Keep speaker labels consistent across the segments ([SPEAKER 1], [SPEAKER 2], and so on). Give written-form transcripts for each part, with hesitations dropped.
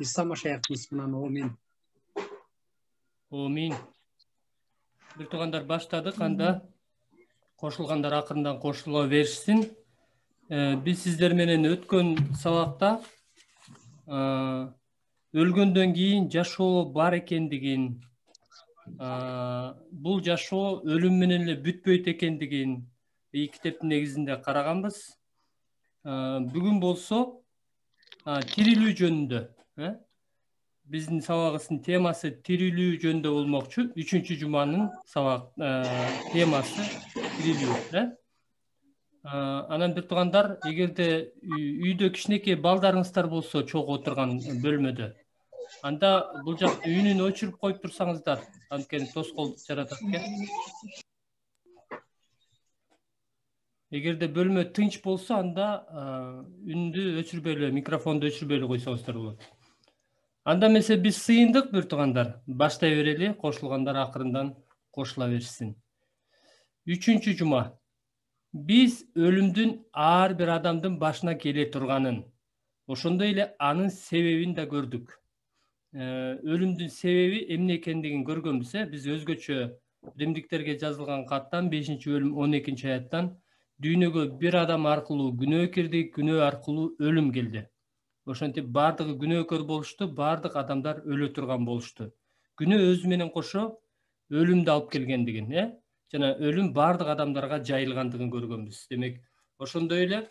[SPEAKER 1] İsa Maşayak'ın isminden amin.
[SPEAKER 2] Amin. Bir tuğandar başladık, anda koşulganlar akırından koşula versin. Biz sizler menen ötkön sabakta ölgöndөн кийин жашоо бар экендигин, бул жашоо өлүм менен эле бүтпөйт экендигин китептин негизинде караганбыз. Бүгүн болсо тирилүү жөнүндө, биздин сабагыбыздын темасы тирилүү жөнүндө болмокчу. 3-жуманын сабак темасы тирилүү. Анан бир туугандар, эгерде үйдө кичинекей балдарыңыздар болсо, чогуу отурган бөлмөдө, анда бул жакта үнүн өчүрүп коюп турсаңыздар, анткени тоскоолдук жаратат экен. Эгерде бөлмө тынч болсо, анда үндү өчүрбөй эле, микрофонду өчүрбөй эле койсоңуздар болот. Анда эмесе биз сыйындык бир туугандар, баштай берели, кошулгандар акырындан кошула берсин. 3-жума. Биз өлүмдүн ар бир адамдын башына келе турганын, ошондой эле анын себебин да көрдүк. Өлүмдүн себеби эмне экендигин көргөнбүз. Биз өзгөчө римдиктерге жазылган каттан 5-бөлүм 12-аяттан дүйнөгө бир адам аркылуу күнөө кирди, күнөө аркылуу өлүм келди. Ошентип бардыгы күнөөкөр болушту, бардык адамдар өлө турган болушту. Күнөө өзү менен кошо өлүмдү алып келгендигин, жана өлүм бардык адамдарга жайылгандыгын көргөнбүз. Демек, ошондой эле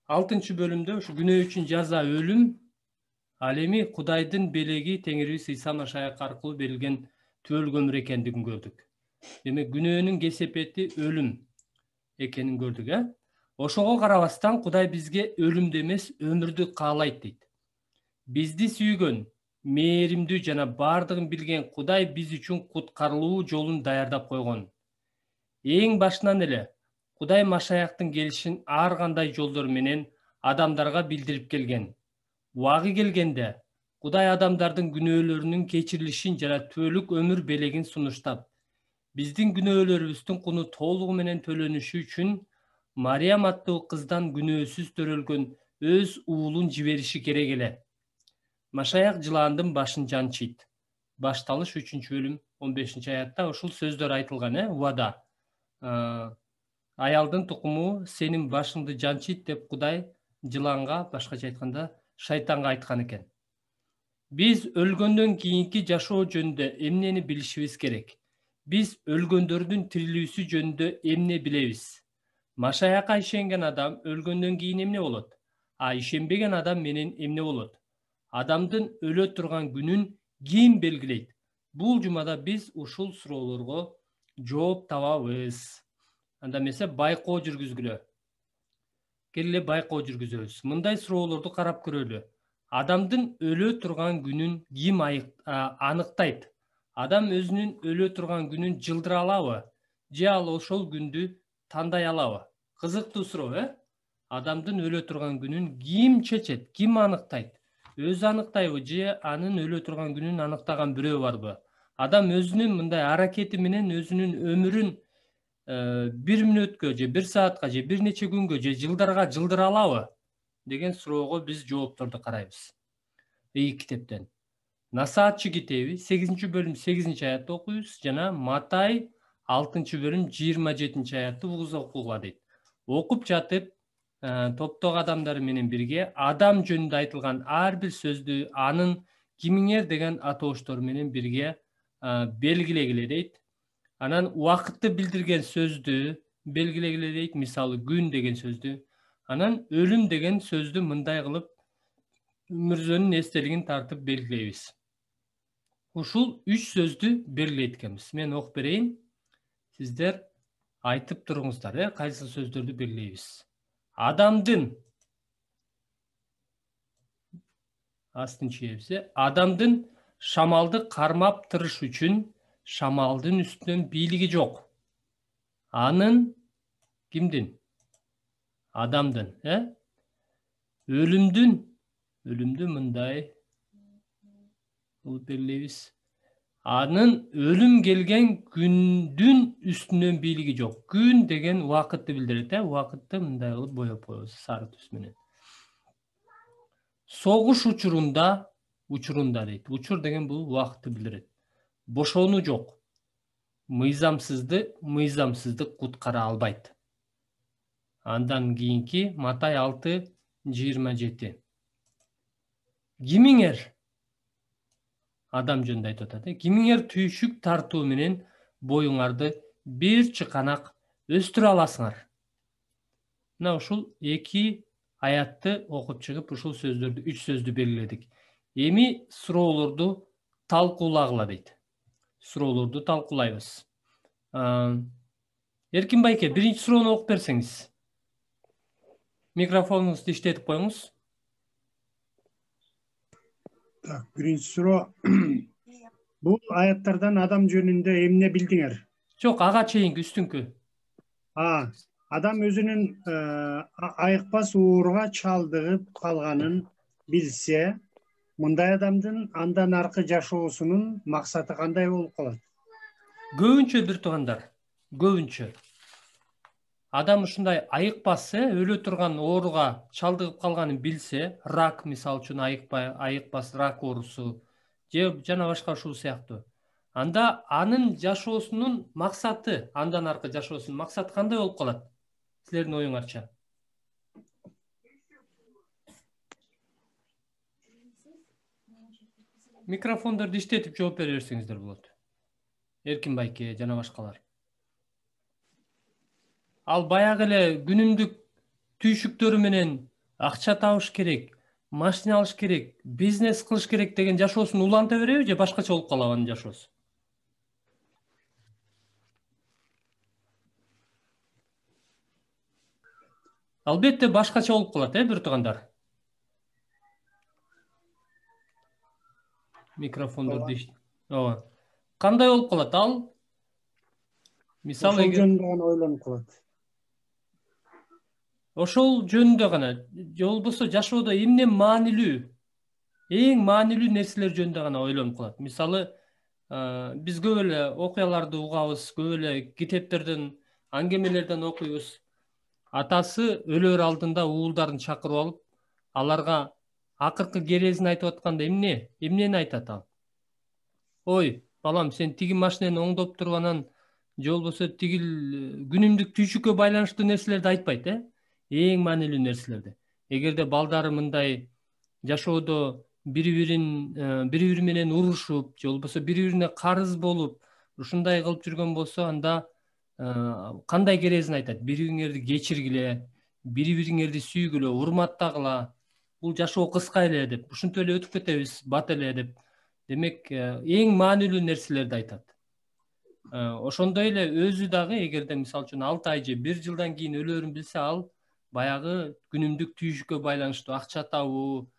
[SPEAKER 2] 6-бөлүмдө ушу күнөө үчүн жаза өлүм, ал эми Кудайдын белеги Теңирибиз Иса Машаяк аркылуу берилген түбөл көмүр экендигин көрдүк. Демек, күнөөнүн кесепети өлүм экенин көрдүк. Ошого карабастан Кудай бизге өлүмдү эмес, өмүрдү каалайт дейт. Бизди сүйгөн, мээримдүү жана бардыгын билген Кудай биз үчүн куткарылуу жолун даярдап койгон. Эң башынан эле Кудай Машаяктын келишин ар кандай жолдор менен адамдарга билдирип келген. Убагы келгенде Кудай адамдардын күнөөлөрүнүн кечирилишин жана түбөлүк өмүр белегин сунуштап, биздин күнөөлөрүбүздүн куну толугу менен төлөнүшү үчүн Мариям аттуу кыздан күнөөсүз төрөлгөн өз уулун жибериши керек эле. Машаяк жылаандын башын жанчыйт. Башталыш 3-бөлүм 15-аятта ушул сөздөр айтылган, убада. Аялдын тукуму сенин башыңды жанчыйт деп Кудай жылаанга, башкача айтканда, шайтанга айткан экен. Биз өлгөндөн кийинки жашоо жөнүндө эмнени билишибиз керек? Биз өлгөндөрдүн тирилүүсү жөнүндө эмне билебиз? Машаякка ишенген адам өлгөндөн кийин эмне болот? Ишенбеген адам менен эмне болот? Адамдын өлө турган күнүн ким белгилейт? Бул жумада биз ушул суроолорго жооп табабыз. Анда эмесе байкоо жүргүзгүлө. Келе байкоо жүргүзөбүз. Мындай суроолорду карап көрөлү. Адамдын өлө турган күнүн ким аныктайт? Адам өзүнүн өлө турган күнүн жылдыра алабы? Же ал ошол күндү тандай алабы? Кызыктуу суроо, Адамдын өлө турган күнүн ким чечет? Ким аныктайт? Өзү аныктайбы же анын өлө турган күнүн аныктаган бирөө барбы? Адам өзүнүн мындай аракети менен өзүнүн өмүрүн 1 мүнөткө же 1 саатка же бир нече күнгө же жылдарга жылдыра алабы деген суроого биз жоопторду карайбыз. Китептен. Насаатчы китеби 8-бөлүм 8-аятты окуйбуз жана Матай 6-бөлүм 27-аятты окууга дейт. Окуп жатып, топтогу адамдар менен бирге адам жөнүндө айтылган ар бир сөздү анын кимиңер деген атооштору менен бирге белгилегиле дейт. Анан убакытты билдирген сөздү белгилегиле дейт. Мисалы, күн деген сөздү. Анан өлүм деген сөздү мындай кылып Мүрзөнүн эстелигин тартып белгилейбиз. Ушул 3 сөздү белгилейт экенбиз. Мен окуп берейин. Сиздер айтып туруңуздар, кайсы сөздөрдү белгилейбиз. Адамдын астын чийебиз. Адамдын шамалды кармап туруш үчүн шамалдын үстүнөн бийлиги жок. Анын кимдин? Адамдын, Өлүмдү мындай белгилейбиз. Анын өлүм келген күндүн үстүнөн бийлиги жок. Күн деген убакытты билдирет, убакытты мындай кылып боеп коебуз сары түс менен. согуш учурунда дейт. Учур деген бул убакытты билдирет. Бошоону жок. Мыйзамсыздык куткара албайт. Андан кийинки Матай 6:27. Кимиңер адам жөнүндө айтып атат. Кимиңер түйшүк тартуу менен боюңарды бир чыканак өстүрө аласыңар. Мына ушул эки аятты окуп чыгып, ушул сөздөрдү, үч сөздү белгиледик. Эми суроолорду талкуулагыла дейт. Суроолорду талкуулайбыз. Эркин байке, биринчи суроону окуп берсеңиз. Микрофонуңузду иштетип коюңуз.
[SPEAKER 1] Так, биринчи суроо. Бул аяттардан адам жөнүндө эмне билдиңер?
[SPEAKER 2] Жок, ага чейинки үстүңкү.
[SPEAKER 1] Адам өзүнүн айыкпас ууруга чалдыгып калганын билсе, мындай адамдын андан аркы жашоосунун максаты кандай болуп калат?
[SPEAKER 2] Көбүнчө бир туугандар, көбүнчө адам ушундай айыкпас, өлө турган ооруга чалдыгып калганын билсе, рак мисалы үчүн айыкпас рак оорусу же жана башка ушул сыяктуу. Анда анын жашоосунун максаты, андан аркы жашоосунун максаты кандай болуп калат? Силердин оюңарча. Микрофондорду иштетип жооп бере берсеңиздер болот. Эркин байке жана башкалар. Ал баягы эле күнүмдүк түйшүктөрү менен акча табыш керек, машина алыш керек, бизнес кылыш керек деген жашоосун уланта береби же башкача болуп калабы анын жашоосу? Албетте башкача болуп калат, бир туугандар. Микрофондорду ооба. Кандай болуп калат? Ал мисалы
[SPEAKER 1] ошол жөнүндө гана ойлонуп калат.
[SPEAKER 2] Ошол жөнүндө гана, же болбосо жашоодо эмне маанилүү? Эң маанилүү нерселер жөнүндө гана ойлонуп калат. Мисалы, биз көп эле окуяларды угабыз, көп эле китептерден, аңгемелерден окуйбуз. Атасы өлөр алдында уулдарын чакырып алып, аларга акыркы керезин айтып атканда эмнени айтат ал? Ой, балам, сен тиги машинени оңдоп туруп анан же болбосо тигил күнүмдүк түйшүккө байланыштуу нерселерди айтпайт, эң маанилүү нерселерди. Эгерде балдары мындай жашоодо бири бири менен урушуп, же болбосо бири бирине карыз болуп, ушундай кылып жүргөн болсо, анда кандай керезин айтат? Бири-бириңерди кечиргиле, бири-бириңерди сүйгүлө, урматтагыла. Бул жашоо кыска эле деп, ушинтип эле өтүп кетебиз, бат эле деп. Демек, эң маанилүү нерселерди айтат. Ошондой эле өзү дагы эгерде мисалы үчүн 6 ай же 1 жылдан кийин өлөрүн билсе, ал баягы күнүмдүк түйшүккө байланыштуу акча табуу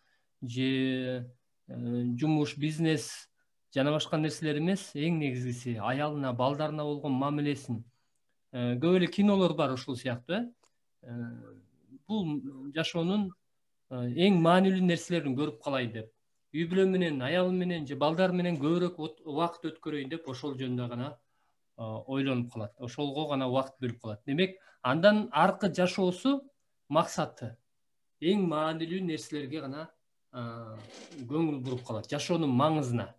[SPEAKER 2] же жумуш, бизнес жана башка нерселер эмес, эң негизгиси аялына, балдарына болгон мамилесин. Көп эле кинолор бар ушул сыяктуу, бул жашоонун эң маанилүү нерселерин көрүп калайын деп. Үй бүлө менен, аялым менен же балдар менен көбүрөөк убакыт өткөрөйүн деп ошол жөнүндө гана ойлонуп калат. Ошолго гана убакыт бөлүп калат. Демек, андан аркы жашоосу максаты эң маанилүү нерселерге гана көңүл буруп калат, жашоонун маңызына.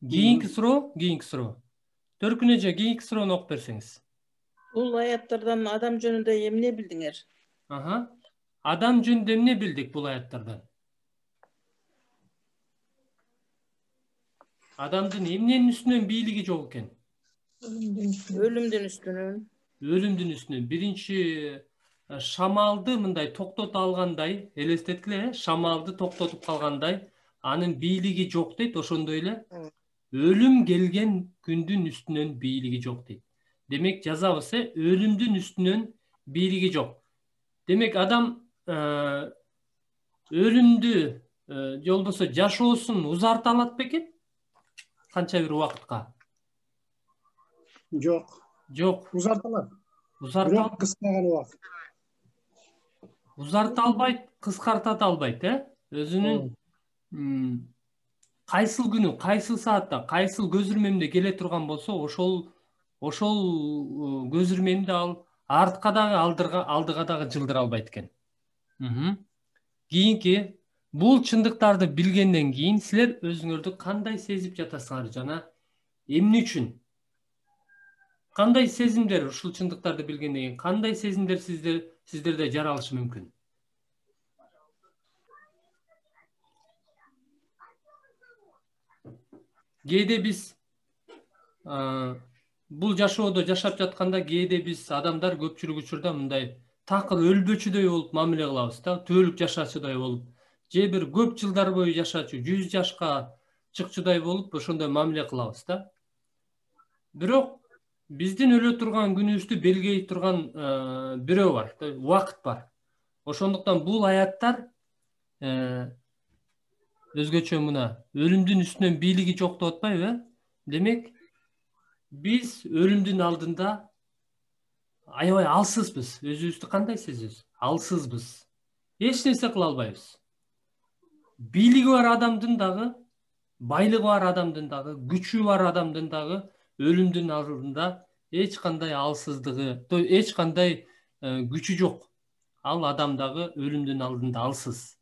[SPEAKER 2] Кийинки суроо. Төркүн эже, кийинки суроону окуп берсеңиз.
[SPEAKER 3] Бул аяттардан адам жөнүндө эмне билдиңер?
[SPEAKER 2] Адам жөнүндө эмне билдик бул аяттардан? Адамдын эмненин үстүнөн бийлиги жок экен?
[SPEAKER 3] Өлүмдүн үстүнөн.
[SPEAKER 2] Өлүмдүн үстүнөн. Биринчи шамалды мындай токтотуп алгандай, элестеткиле, шамалды токтотуп калгандай, анын бийлиги жок дейт. Ошондой эле өлүм келген күндүн үстүнөн бийлиги жок дейт. Демек, жазабыз, өлүмдүн үстүнөн бийлиги жок. Демек, адам өлүмдү же болбосо жашоосун узарта алат бекен? Канча бир убакытка?
[SPEAKER 1] Жок. Узарталат. Бирок кыска гана убакыт.
[SPEAKER 2] Узарта албайт, кыскарта албайт, Өзүнүн кайсыл күнү, кайсыл саатта, кайсыл көзүрмемде келе турган болсо, ошол көзүрмемди ал артка дагы, алдыга дагы жылдыра албайт экен. кийинки бул чындыктарды билгенден кийин силер өзүңөрдү кандай сезип жатасыңар жана эмне үчүн? Кандай сезимдер ушул чындыктарды билгенден кийин кандай сезимдер сиздерде жаралышы мүмкүн? Кээде биз бул жашоодо жашап жатканда кээде биз адамдар көпчүлүк учурда мындай такыр өлбөчүдөй болуп мамиле кылабыз да, түбөлүк жашачудай болуп, же бир көп жылдар бою жашачу, 100 жашка чыкчудай болуп ошондой мамиле кылабыз да. Бирок биздин өлө турган күнүбүздү белгилей турган бирөө бар, убакыт бар. Ошондуктан бул аяттар өзгөчө мына өлүмдүн үстүнөн бийлиги жок деп атпайбы? Демек, биз өлүмдүн алдында аябай алсызбыз. Өзүбүздү кандай сезебиз? Алсызбыз. Эч нерсе кыла албайбыз. Бийлиги бар адамдын дагы, байлыгы бар адамдын дагы, күчү бар адамдын дагы өлүмдүн алдында эч кандай алсыздыгы, эч кандай күчү жок. Ал адам дагы өлүмдүн алдында алсыз.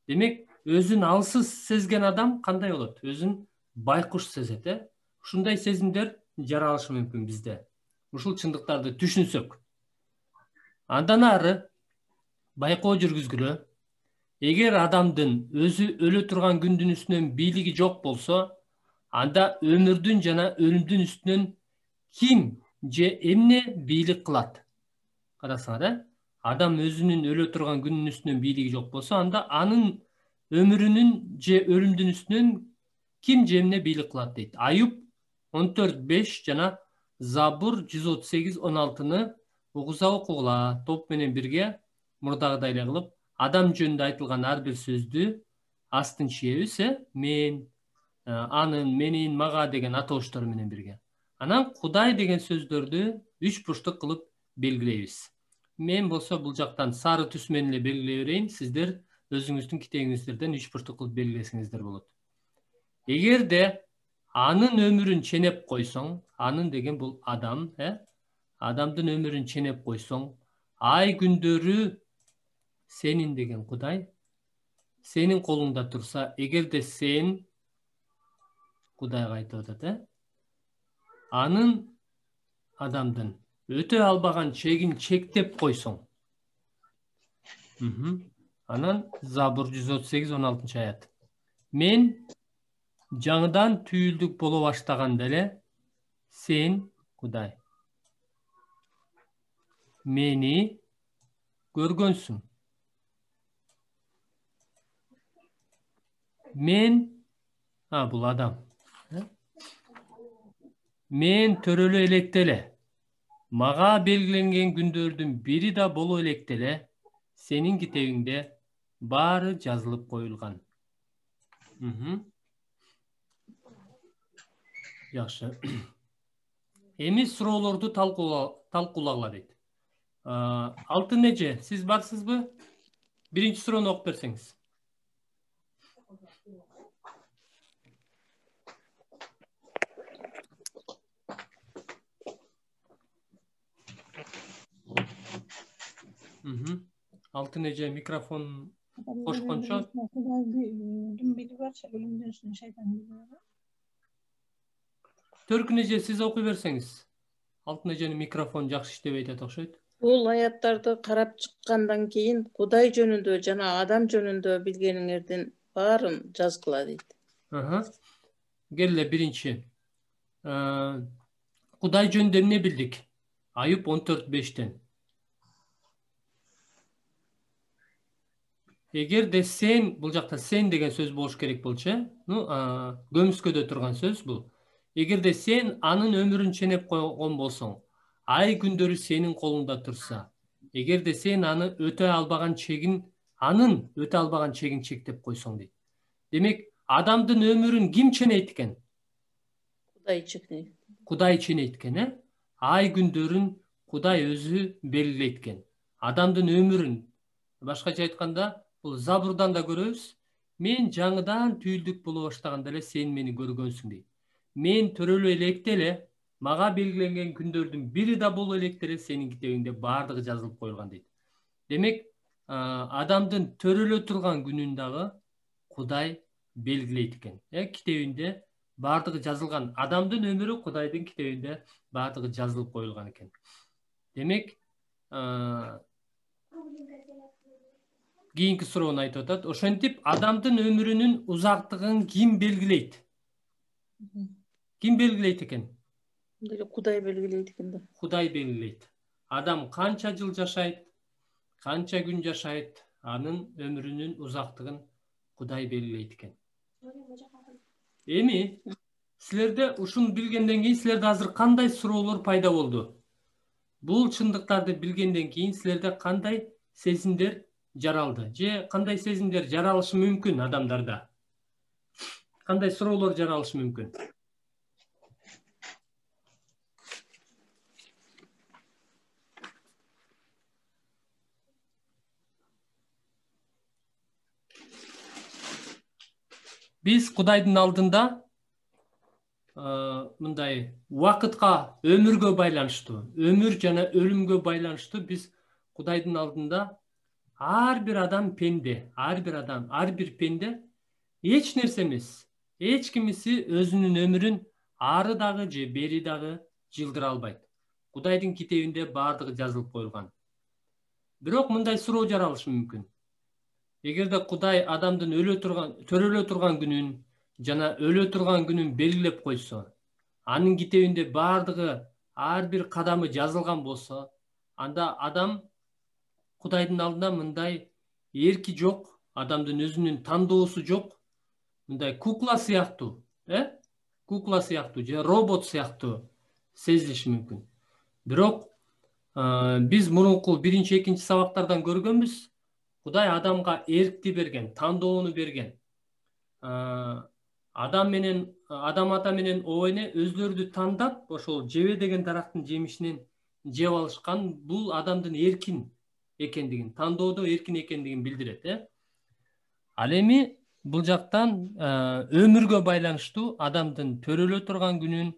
[SPEAKER 2] Демек, өзүн алсыз сезген адам кандай болот? Өзүн байкуш сезет, Ушундай сезимдер жаралышы мүмкүн бизде. Ушул чындыктарды түшүнсөк. Андан ары байкоо жүргүзгүлө. Эгер адамдын өзү өлө турган күндүн үстүнөн бийлиги жок болсо, анда өмүрдүн жана өлүмдүн үстүнөн ким же эмне бийлик кылат? Карасаңар, Адам өзүнүн өлө турган күнүнүн үстүнөн бийлиги жок болсо, анда анын өмүрүнүн же өлүмдүн үстүнөн ким же эмне бийлик кылат дейт. Аюп 14:5 жана Забур 138:16-ны угуза окугула. Топ менен бирге мурдагыдай эле кылып, адам жөнүндө айтылган ар бир сөздү астын чийебиз, мен, анын, менин, мага деген атооштор менен бирге. Анан Кудай деген сөздөрдү 3 бурчтук кылып белгилейбиз. Мен болсо бул жактан сары түс менен эле белгилей берейин, сиздер өзүңүздүн китебиңиздерден 3 бурчтук кылып белгилесиңиздер болот. Эгерде анын өмүрүн ченеп койсоң, анын деген бул адам, адамдын өмүрүн ченеп койсоң, ай күндөрү сенин деген Кудай сенин колуңда турса, эгерде сен Кудайга айтып атат, анын адамдын өтө албаган чегин чектеп койсоң. Анан Забур 138:16 аят. Мен жаңыдан түйүлдүк боло баштаганда эле сен, Кудай, мени көргөнсүң. Мен, бул адам. Мен төрөлө электеле. Мага белгиленген күндөрдүн бири да боло электеле, сенин китебиңде баары жазылып коюлган. Жакшы. Эми суроолорду талкуулагыла дейт. Алтын эже, сиз барсызбы? Биринчи суроону окуп берсеңиз. Алтын эже микрофон кошкончо. Төркүн эже, сиз окуй берсеңиз. Алтын эженин микрофону жакшы иштебей атат окшойт.
[SPEAKER 3] Бул аяттарды карап чыккандан кийин Кудай жөнүндө жана адам жөнүндө билгениңердин баарын жазгыла дейт.
[SPEAKER 2] Келе биринчи. Кудай жөнүндө эмне билдик? Аюп 14:5-тен. Эгерде сен, бул жакта сен деген сөз болуш керек болчу, көмүскөдө турган сөз бул. Эгерде сен анын өмүрүн ченеп койгон болсоң, ай күндөрү сенин колуңда турса, эгерде сен анын өтө албаган чегин чектеп койсоң дейт. Демек, адамдын өмүрүн ким ченейт экен? Кудай ченейт экен, Ай күндөрүн Кудай өзү белгилейт экен. Адамдын өмүрүн, башкача айтканда, бул Забурдан да көрөбүз. Мен жаңыдан түйүлдүк боло баштаганда эле сен мени көргөнсүң дейт. Мен төрөлө электеле, мага белгиленген күндөрдүн бири да боло электеле сенин китебиңде баардыгы жазылып коюлган дейт. Демек, адамдын төрөлө турган күнүн дагы Кудай белгилейт экен. Китебинде бардыгы жазылган, адамдын өмүрү Кудайдын китебинде бардыгы жазылып коюлган экен. Демек, кийинки суроону айтып атат. Ошентип адамдын өмүрүнүн узактыгын ким белгилейт? Ким белгилейт экен?
[SPEAKER 3] Кудай белгилейт экен да.
[SPEAKER 2] Кудай белгилейт. Адам канча жыл жашайт, канча күн жашайт, анын өмүрүнүн узактыгын Кудай белгилейт экен. Эми силерде ушуну билгенден кийин силерде азыр кандай суроолор пайда болду? Бул чындыктарды билгенден кийин силерде кандай сезимдер жаралды? Же кандай сезимдер жаралышы мүмкүн адамдарда? Кандай суроолор жаралышы мүмкүн? Биз Кудайдын алдында мындай убакытка, өмүргө байланыштуу, өмүр жана өлүмгө байланыштуу биз Кудайдын алдында ар бир адам пенде, ар бир пенде эч нерсе эмес. Эч кимиси өзүнүн өмүрүн ары дагы же бери дагы жылдыра албайт. Кудайдын китебинде бардыгы жазылып коюлган. Бирок мындай суроо жаралышы мүмкүн. Эгерде Кудай адамдын төрөлө турган күнүн жана өлө турган күнүн белгилеп койсо, анын китебинде бардыгы ар бир кадамы жазылган болсо, анда адам Кудайдын алдында мындай эрки жок, адамдын өзүнүн тандоосу жок, мындай кукла сыяктуу, же робот сыяктуу сезилиши мүмкүн. Бирок биз мурунку 1-2 сабактардан көргөнбүз, Кудай адамга эркти берген, тандоону берген. Адам ата менен оо эне өзлөрү тандап, ошол жебе деген дарактын жемишинен жеп алышкан. Бул адамдын эркин экендигин, тандоодо эркин экендигин билдирет. Ал эми бул жактан өмүргө байланыштуу адамдын төрөлө турган күнүн,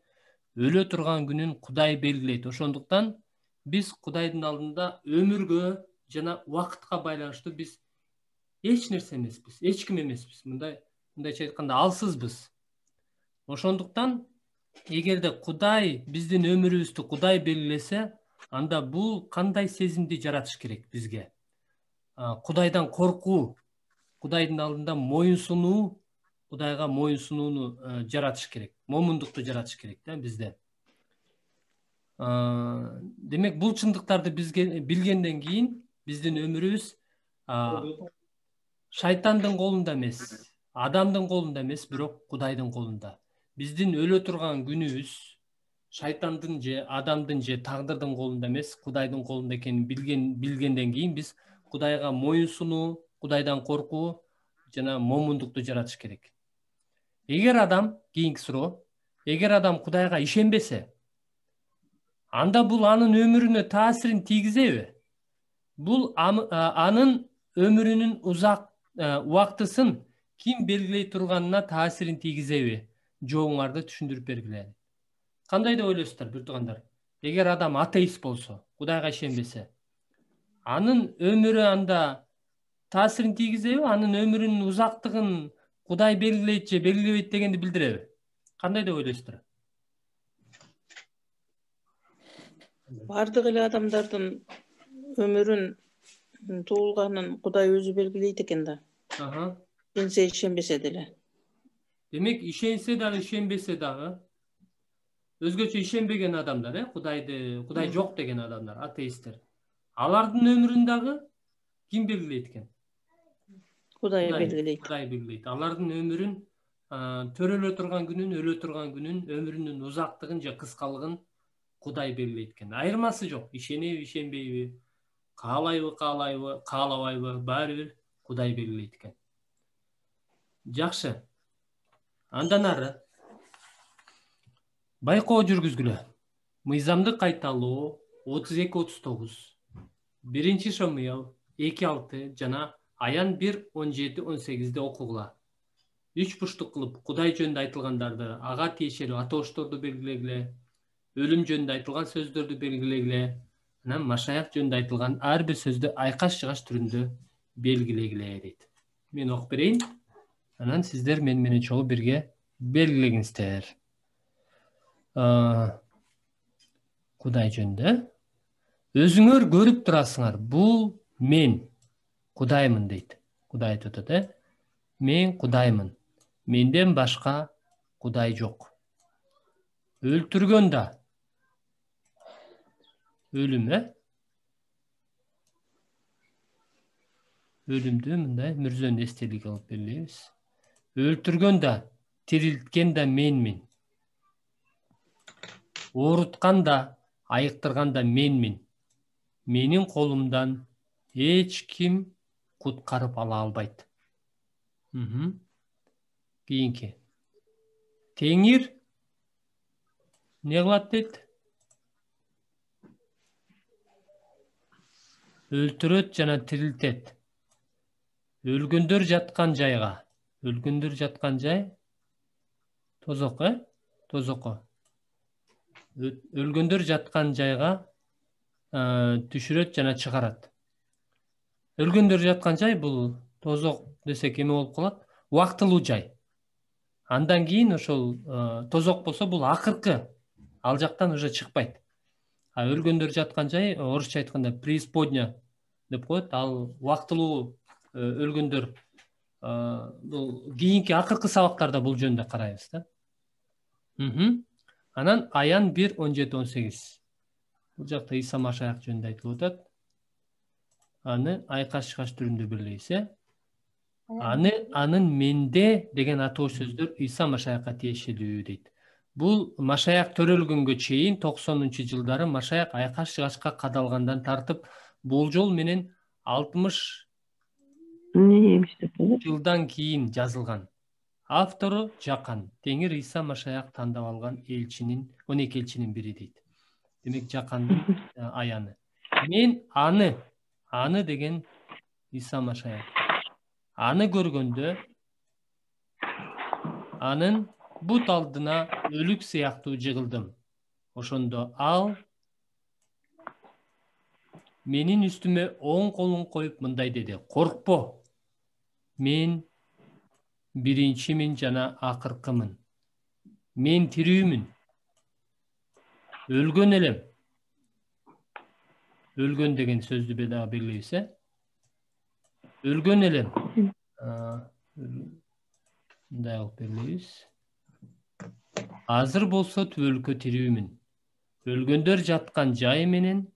[SPEAKER 2] өлө турган күнүн Кудай белгилейт. Ошондуктан биз Кудайдын алдында өмүргө жана убакытка байланыштуу биз эч нерсе эмеспиз, эч ким эмеспиз. Мындайча айтканда алсызбыз. Ошондуктан эгерде Кудай биздин өмүрүбүздү Кудай белгилесе, анда бул кандай сезимди жаратыш керек бизге? Кудайдан коркуу, Кудайдын алдында моюнсунуу, Кудайга моюнсунууну жаратыш керек. Момундукту жаратыш керек да бизде. Демек бул чындыктарды бизге билгенден кийин биздин өмүрүбүз шайтандын колунда эмес, адамдын колунда эмес, бирок Кудайдын колунда. Биздин өлө турган күнүбүз шайтандын же адамдын же тагдырдын колунда эмес, Кудайдын колунда экенин билгенден кийин биз Кудайга моюнсунуу, Кудайдан коркуу жана момундукту жаратыш керек. Эгер адам, кийинки суроо, эгер адам Кудайга ишенбесе, анда бул анын өмүрүнө таасирин тийгизеби? Бул анын өмүрүнүн убактысын ким белгилей турганына таасирин тийгизеби? Жооңарды түшүндүрүп бергиле. Кандай деп ойлойсуздар, бир туугандар? Эгер адам атеист болсо, Кудайга ишенбесе, анын өмүрү анда таасирин тийгизеби? Анын өмүрүнүн узактыгын Кудай белгилейт же белгилебейт дегенди билдиреби? Кандай деп ойлойсуздар?
[SPEAKER 3] Бардык эле адамдардын өмүрүн туулганын Кудай өзү белгилейт экен да. Ишенсе ишенбесе деле.
[SPEAKER 2] Демек, ишенсе дагы, ишенбесе дагы, өзгөчө ишенбеген адамдар, Кудай жок деген адамдар, атеисттер. Алардын өмүрүн дагы ким белгилейт экен?
[SPEAKER 3] Кудай белгилейт.
[SPEAKER 2] Кудай белгилейт. Алардын өмүрүн төрөлө турган күнүн, өлө турган күнүн, өмүрүнүн узактыгын же кыскалыгын Кудай белгилейт экен. Айырмасы жок. Ишенеби, ишенбейби, каалабайбы, баары бир Кудай белгилейт экен. Жакшы. Андан ары байкоо жүргүзгүлө. Мыйзамдык кайталоо 32-39, 1 Шамуил 2-6 жана Аян 1-17-18 окугула. 3 буштук кылып Кудай жөнүндө айтылгандарды, ага тиешелүү атоошторду белгилегиле, өлүм жөнүндө айтылган сөздөрдү белгилегиле, Анан машаяк жөнүндө айтылган ар бир сөздү айкаш-чыгаш түрүндө белгилегиле дейт. Мен окуп берейин. Анан сиздер менен чогуу бирге белгилеңиздер. Кудай жөнүндө. Өзүңөр көрүп турасыңар, бул мен Кудаймын дейт. Кудай айтып атат, мен Кудаймын. Менден башка Кудай жок. Өлтүргөн да өлүм, өлүмдү мындай мүрзөнүн эстелиги кылып белгилейбиз. Өлтүргөн да, тирилткен да менмин. Ооруткан да, айыктырган да менмин. Менин колумдан эч ким куткарып ала албайт. Кийинки. Теңир не кылат дейт? Өлтүрөт жана тирилтет. Өлгөндөр жаткан жайга. Өлгөндөр жаткан жай тозок, тозокко. Өлгөндөр жаткан жайга түшүрөт жана чыгарат. Өлгөндөр жаткан жай бул тозок десек эме болуп калат? Убактылуу жай. Андан кийин ошол тозок болсо бул акыркы. Ал жактан уже чыкпайт. Өлгөндөр жаткан жай орусча айтканда преисподня деп коет. Ал убактылуу өлгөндөр бул кийинки акыркы сабактарда бул жөнүндө карайбыз да. Анан Аян 1:17-18. Бул жакта Иса Машаяк жөнүндө айтылып атат. Аны айкаш-чыгаш түрүндө белгилейбиз, Анын менде деген атоо сөздөр Иса Машаякка тиешелүү дейт. Бул Машаяк төрөлгөнгө чейин 90-жылдары Машаяк айкаш-чыгашка кадалгандан тартып болжол менен 60 жылдан кийин жазылган. Автору Жакан. Теңир Иса Машаяк тандап алган 12 элчинин бири дейт. Демек Жакандын аяны. Мен аны деген Иса Машаяк. Аны көргөндө анын бут алдына өлүк сыяктуу жыгылдым. Ошондо ал менин үстүмө оң колун коюп мындай деди: коркпо. Мен биринчимин жана акыркымын. Мен тирүүмүн. Өлгөн элем. Өлгөн деген сөздү белгилейбиз, Өлгөн элем. Мындай кылып белгилейбиз. Азыр болсо түбөлүккө тирүүмүн. Өлгөндөр жаткан жай менен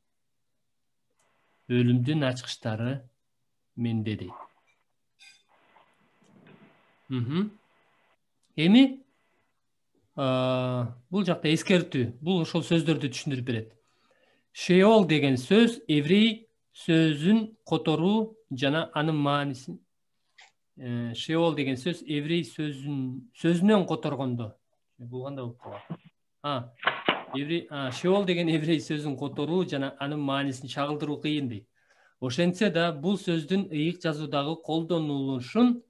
[SPEAKER 2] өлүмдүн ачкычтары менде дейт. Эми бул жакта эскертүү. Бул ошол сөздөрдү түшүндүрүп берет. Шеол деген сөз еврей сөзүн которуу жана анын маанисин. Шеол деген сөз еврей сөзүнөн которгондо. Бул кандай болуп калат? Шеол деген еврей сөзүн которуу жана анын маанисин чагылдыруу кыйын дейт. Ошентсе да бул сөздүн ыйык жазуудагы колдонулушун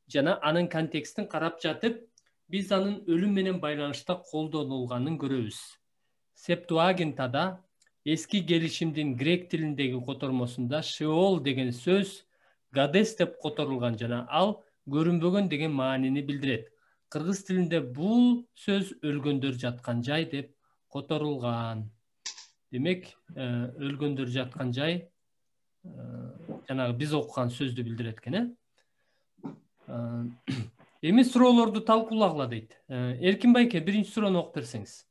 [SPEAKER 2] жана анын контекстин карап жатып, биз анын өлүм менен байланышта колдонулганын көрөбүз. Септуагинтада эски келишимдин грек тилиндеги котормосунда Шеол деген сөз Гадес деп которулган жана ал көрүнбөгөн деген маанини билдирет. Кыргыз тилинде бул сөз өлгөндөр жаткан жай деп которулган. Демек, өлгөндөр жаткан жай жанагы биз окуган сөздү билдирет экен, Эми суроолорду талкуулагыла дейт. Эркин байке, биринчи суроону окуп берсеңиз.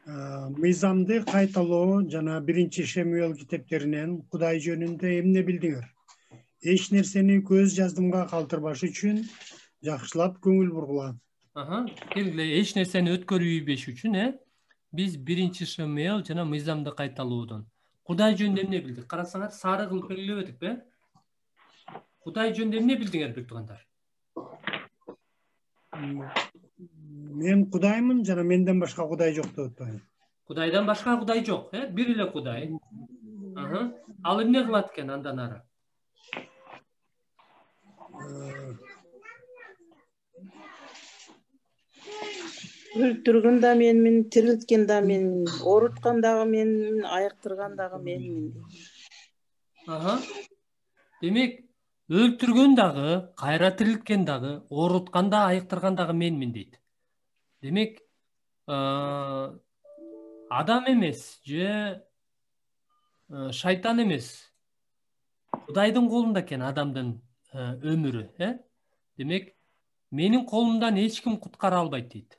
[SPEAKER 1] Мыйзамды кайталоо жана биринчи Шемуэл китептеринен Кудай жөнүндө эмне билдиңер? Эч нерсени көз жаздымга калтырбаш үчүн жакшылап көңүл бургула.
[SPEAKER 2] Келгиле, эч нерсени өткөрүбөш үчүн, биз биринчи Шемуэл жана мыйзамды кайталоодон Кудай жөнүндө эмне билдик? Карасаңар, сары кылып белгилебедикпи? Кудай жөнүндө эмне билдиңер, бек туугандар?
[SPEAKER 1] Мен Кудаймын жана менден башка Кудай жок деп атпайбы?
[SPEAKER 2] Кудайдан башка Кудай жок, бир эле Кудай. Ал эмне кылат экен андан ары?
[SPEAKER 3] Өлтүргөн да менмин, тирилткен да менмин, ооруткан дагы менмин, айыктырган дагы менмин.
[SPEAKER 2] Aha. Демек, өлтүргөн дагы, кайра тирилткен дагы, ооруткан да, айыктырган дагы менмин дейт. Демек, адам эмес же шайтан эмес. Кудайдын колунда экен адамдын өмүрү, Демек, менин колумдан эч ким куткара албайт дейт.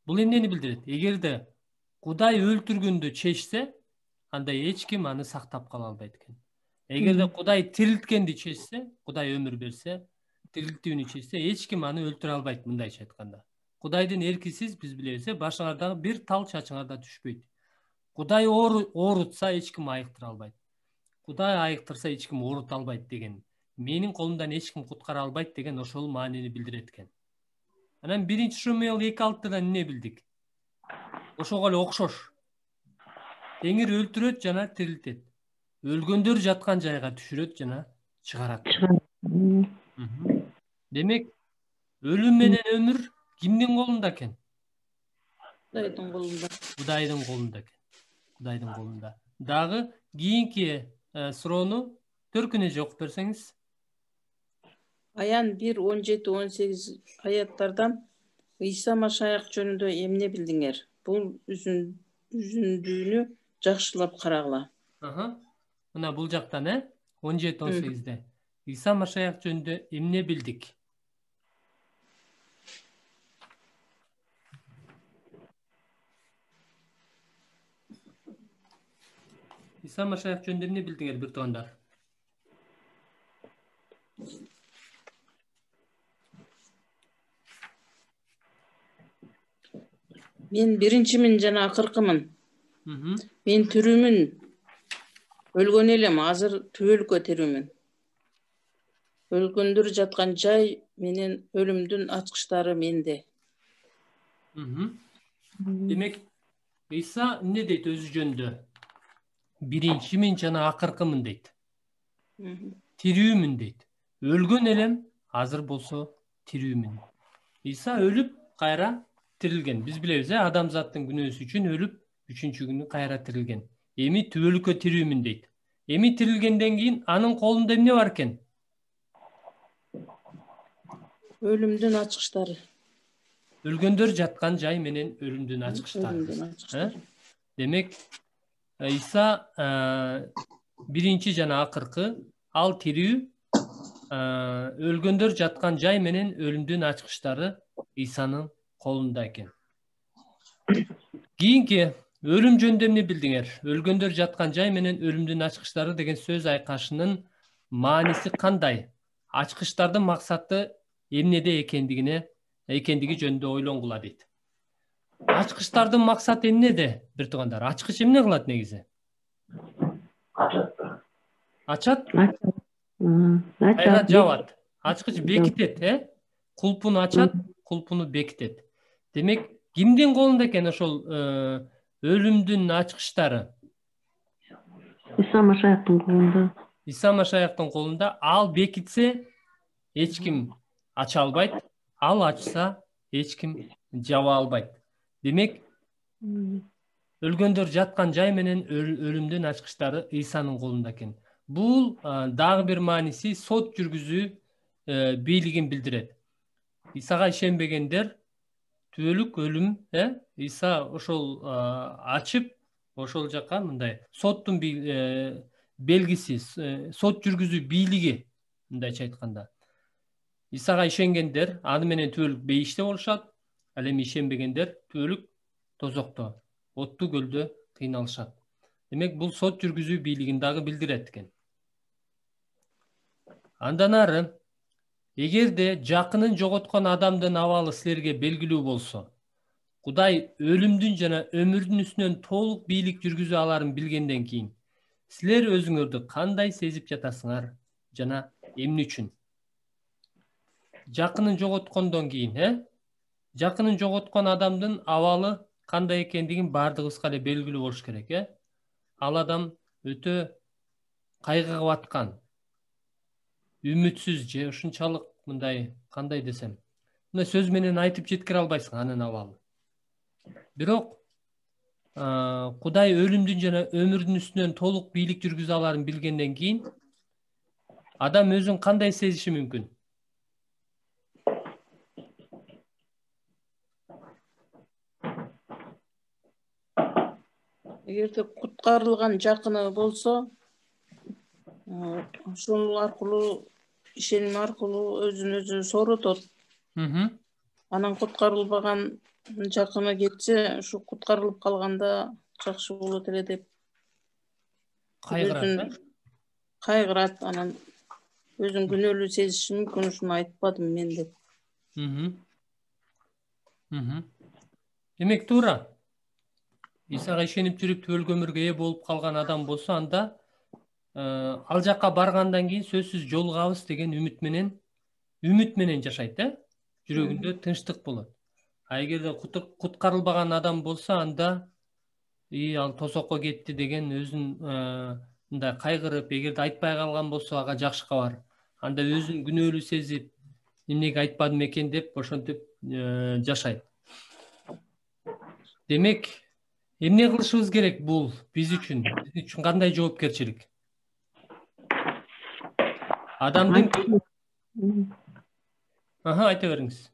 [SPEAKER 2] Бул эмнени билдирет? Эгерде Кудай өлтүргөндү чечсе, анда эч ким аны сактап кала албайт экен. Эгерде Кудай тирилткенди чечсе, Кудай өмүр берсе, тирилтүүнү чечсе, эч ким аны өлтүрө албайт, мындайча айтканда. Кудайдын эркисиз биз билебиз, башыңардагы бир тал чачыңарда түшпөйт. Кудай оорутса эч ким айыктыра албайт. Кудай айыктырса эч ким оорута албайт деген. Менин колумдан эч ким куткара албайт деген ошол маанини билдирет экен. Анан 1 Шмуэл 2:6-дан эмне билдик? Ошого эле окшош. Теңир өлтүрөт жана тирилтет. Өлгөндөр жаткан жайга түшүрөт жана чыгарат. Демек, өлүм менен өмүр кимдин колунда экен?
[SPEAKER 3] Кудайдын колунда.
[SPEAKER 2] Кудайдын колунда экен. Кудайдын колунда. Дагы кийинки суроону төркүнө окуп берсеңиз.
[SPEAKER 3] Аян 1:17-18 аяттардан Ыйса Машаяк жөнүндө эмне билдиңер? Бул үзүндүүнү жакшылап карагыла.
[SPEAKER 2] Мына бул жактан 17-18-де. Ыйса Машаяк жөнүндө эмне билдик? Ыйса Машаяк жөнүндө эмне билдиңер, бир туугандар?
[SPEAKER 3] Мен биринчимин жана акыркымын. Мен тирүүмүн. Өлгөн элем, азыр түбөлүккө тирүүмүн. Өлгөндөр жаткан жай менен өлүмдүн ачкычтары менде.
[SPEAKER 2] Демек, Ыйса эмне дейт өзү жөнүндө? Биринчимин жана акыркымын дейт. Тирүүмүн дейт. Өлгөн элем, азыр болсо тирүүмүн. Ыйса өлүп, кайра тирилген. Биз билебиз, адамзаттын күнөөсү үчүн өлүп, 3-чү күнү кайра тирилген. Эми түбөлүккө тирүүмүн дейт. Эми тирилгенден кийин анын колунда эмне бар экен?
[SPEAKER 3] Өлүмдүн ачкычтары.
[SPEAKER 2] Өлгөндөр жаткан жай менен өлүмдүн ачкычтары. Демек, Ыйса биринчи жана акыркы, ал тирүү, өлгөндөр жаткан жай менен өлүмдүн ачкычтары Ыйсанын колунда экен. Кийинки өлүм жөнүндө эмне билдиңер? Өлгөндөр жаткан жай менен өлүмдүн ачкычтары деген сөз айкашынын мааниси кандай? Ачкычтардын максаты эмнеде экендиги жөнүндө ойлонгула дейт. Ачкычтардын максаты эмнеде, бир туугандар? Ачкыч эмне кылат негизи? Ачат? Кайра жабат. Ачкыч бекитет, Кулпуну ачат, кулпуну бекитет. Демек, кимдин колунда экен ошол өлүмдүн ачкычтары?
[SPEAKER 4] Ыйса Машаяктын колунда.
[SPEAKER 2] Ыйса Машаяктын колунда. Ал бекитсе, эч ким ача албайт. Ал ачса, эч ким жаба албайт. Демек, өлгөндөр жаткан жай менен өлүмдүн ачкычтары Ыйсанын колунда экен. Бул дагы бир мааниси сот жүргүзүү бийлигин билдирет. Ыйсага ишенбегендер түбөлүк өлүм, Ыйса ошол ачып, ошол жака мындай соттун белгиси, сот жүргүзүү бийлиги, мындайча айтканда. Ыйсага ишенгендер аны менен түбөлүк бейиште болушат, ал эми ишенбегендер түбөлүк тозокто, оттуу көлдө кыйналышат. Демек, бул сот жүргүзүү бийлигин дагы билдирет экен. Андан ары, эгерде жакынын жоготкон адамдын абалы силерге белгилүү болсо, Кудай өлүмдүн жана өмүрдүн үстүнөн толук бийлик жүргүзө аларын билгенден кийин, силер өзүңөрдү кандай сезип жатасыңар жана эмне үчүн? Жакынын жоготкондон кийин, жакынын жоготкон адамдын абалы кандай экендигин баардыгыбызга эле белгилүү болуш керек, Ал адам өтө кайгыга баткан, үмүтсүз же ушунчалык мындай, кандай десем, мындай сөз менен айтып жеткире албайсың анын абалын. Бирок Кудай өлүмдүн жана өмүрдүн үстүнөн толук бийлик жүргүзө аларын билгенден кийин адам өзүн кандай сезиши мүмкүн?
[SPEAKER 3] Эгерде куткарылган жакыны болсо, ошол аркылуу ишеним аркылуу өзүн өзү сооротот. Анан куткарылбаган жакыны кетсе, ушу куткарылып калганда жакшы болот эле деп
[SPEAKER 2] Кайгырат.
[SPEAKER 3] кайгырат. Анан өзүн күнөөлүү сезиши мүмкүн, ушуну айтпадым мен деп.
[SPEAKER 2] Демек туура. Исага ишенип жүрүп өлгөн өмүргө ээ болуп калган адам болсо, анда ал жакка баргандан кийин сөзсүз жолугабыз деген үмүт менен жашайт, жүрөгүндө тынчтык болот. А эгерде куткарылбаган адам болсо, анда ал тосокко кетти деген өзүн мындай кайгырып, эгерде айтпай калган болсо ага жакшы кабар, анда өзүн күнөөлүү сезип, эмнеге айтпадым экен деп ошентип жашайт. Демек, эмне кылышыбыз керек бул биз үчүн кандай жоопкерчилик? Адамдын айта бериңиз.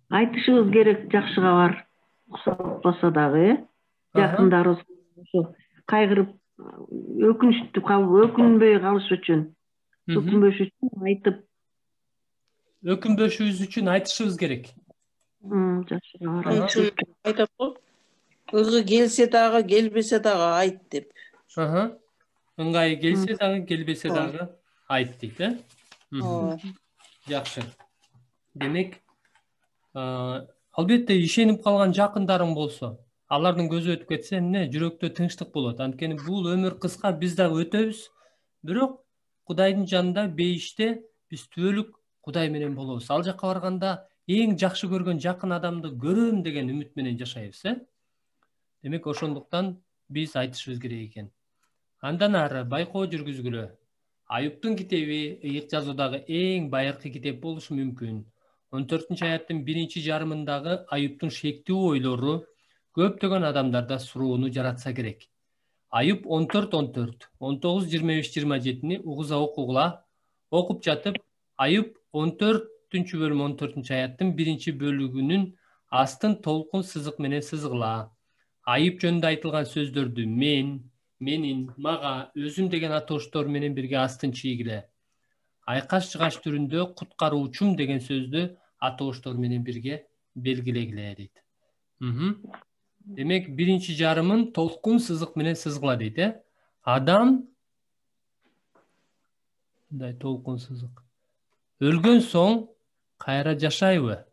[SPEAKER 4] Айтышыбыз керек жакшы кабар, окшотпосо дагы, жакындарыбыз ошо кайгырып, өкүнбөй калыш үчүн, өкүнбөш үчүн айтып,
[SPEAKER 2] өкүнбөшүбүз үчүн айтышыбыз керек.
[SPEAKER 4] Жакшы кабар.
[SPEAKER 3] Айтат го, ыңгы келсе дагы, келбесе дагы айт деп.
[SPEAKER 2] Ыңгайы келсе дагы, келбесе дагы айт дейт, Жакшы. Демек, албетте ишенип калган жакындарың болсо, алардын көзү өтүп кетсе, жүрөктө тынчтык болот. Анткени бул өмүр кыска, биз дагы өтөбүз. Бирок Кудайдын жанында бейиште биз түбөлүк Кудай менен болобуз. Ал жакка барганда эң жакшы көргөн жакын адамды көрөм деген үмүт менен жашайбыз, Демек, ошондуктан биз айтышыбыз керек экен. Андан ары байкоо жүргүзгүлө. Аюптун китеби ыйык жазуудагы эң байыркы китеп болушу мүмкүн. 14-аяттын 1-жарымындагы Аюптун шектүү ойлору көптөгөн адамдарда суроону жаратса керек. Аюп 14-14, 19-25-27-ни угуза окугула. Окуп жатып, Аюп 14-бөлүм 14-аяттын 1-бөлүгүнүн астын толкун сызык менен сызгыла. Айып жөнүндө айтылган сөздөрдү менин, мага, өзүм деген атооштор менен бирге астын чийгиле. Айкаш-чыгаш түрүндө куткаруучум деген сөздү атооштор менен бирге белгилегиле дейт. Демек, 1-жарымын толкун сызык менен сызгыла дейт, Адам мындай толкун сызык. Өлгөн соң кайра жашайбы?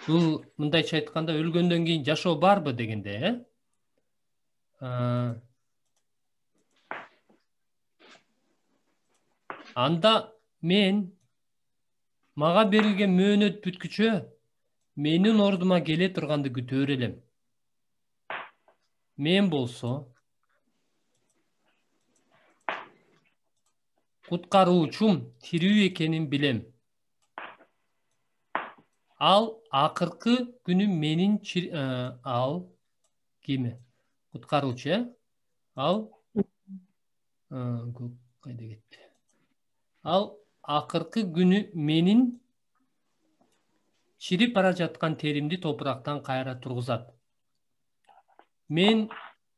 [SPEAKER 2] Бул мындайча айтканда өлгөндөн кийин жашоо барбы дегенде, Анда мага берилген мөөнөт бүткүчө менин ордума келе турганды күтөөр элем. Мен болсо куткаруучум тирүү экенин билем. Ал акыркы күнү менин ал кими? Куткаруучу, Ал кайда кетти? Ал акыркы күнү менин чирип бара жаткан теримди топурактан кайра тургузат. Мен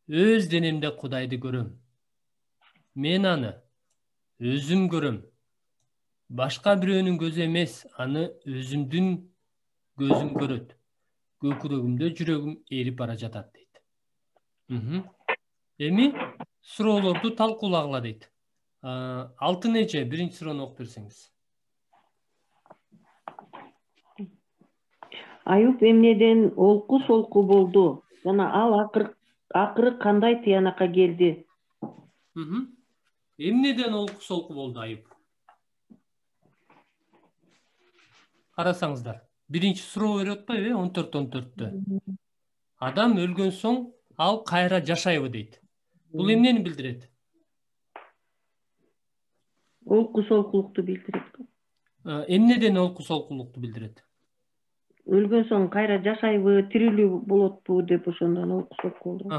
[SPEAKER 2] өз денемде Кудайды көрөм. Мен аны өзүм көрөм. Башка бирөөнүн көзү эмес, аны өзүмдүн көзүм көрөт. Көкүрөгүмдө жүрөгүм эрип бара жатат дейт. Эми суроолорду талкуулагыла дейт. 6 биринчи суроону окуп берсеңиз.
[SPEAKER 4] Аюп эмнеден олку-солку болду жана ал акыры кандай тыянакка келди?
[SPEAKER 2] Эмнеден олку-солку болду Аюп? Карасаңыздар, биринчи суроо берип атпайбы, 14-14-тө. Адам өлгөн соң ал кайра жашайбы дейт. Бул эмнени билдирет?
[SPEAKER 4] Олку-солкулукту билдирет.
[SPEAKER 2] Эмнеден олку-солкулукту билдирет?
[SPEAKER 4] өлгөн соң кайра жашайбы, тирилүү болотпу деп ошондон олку солку болду.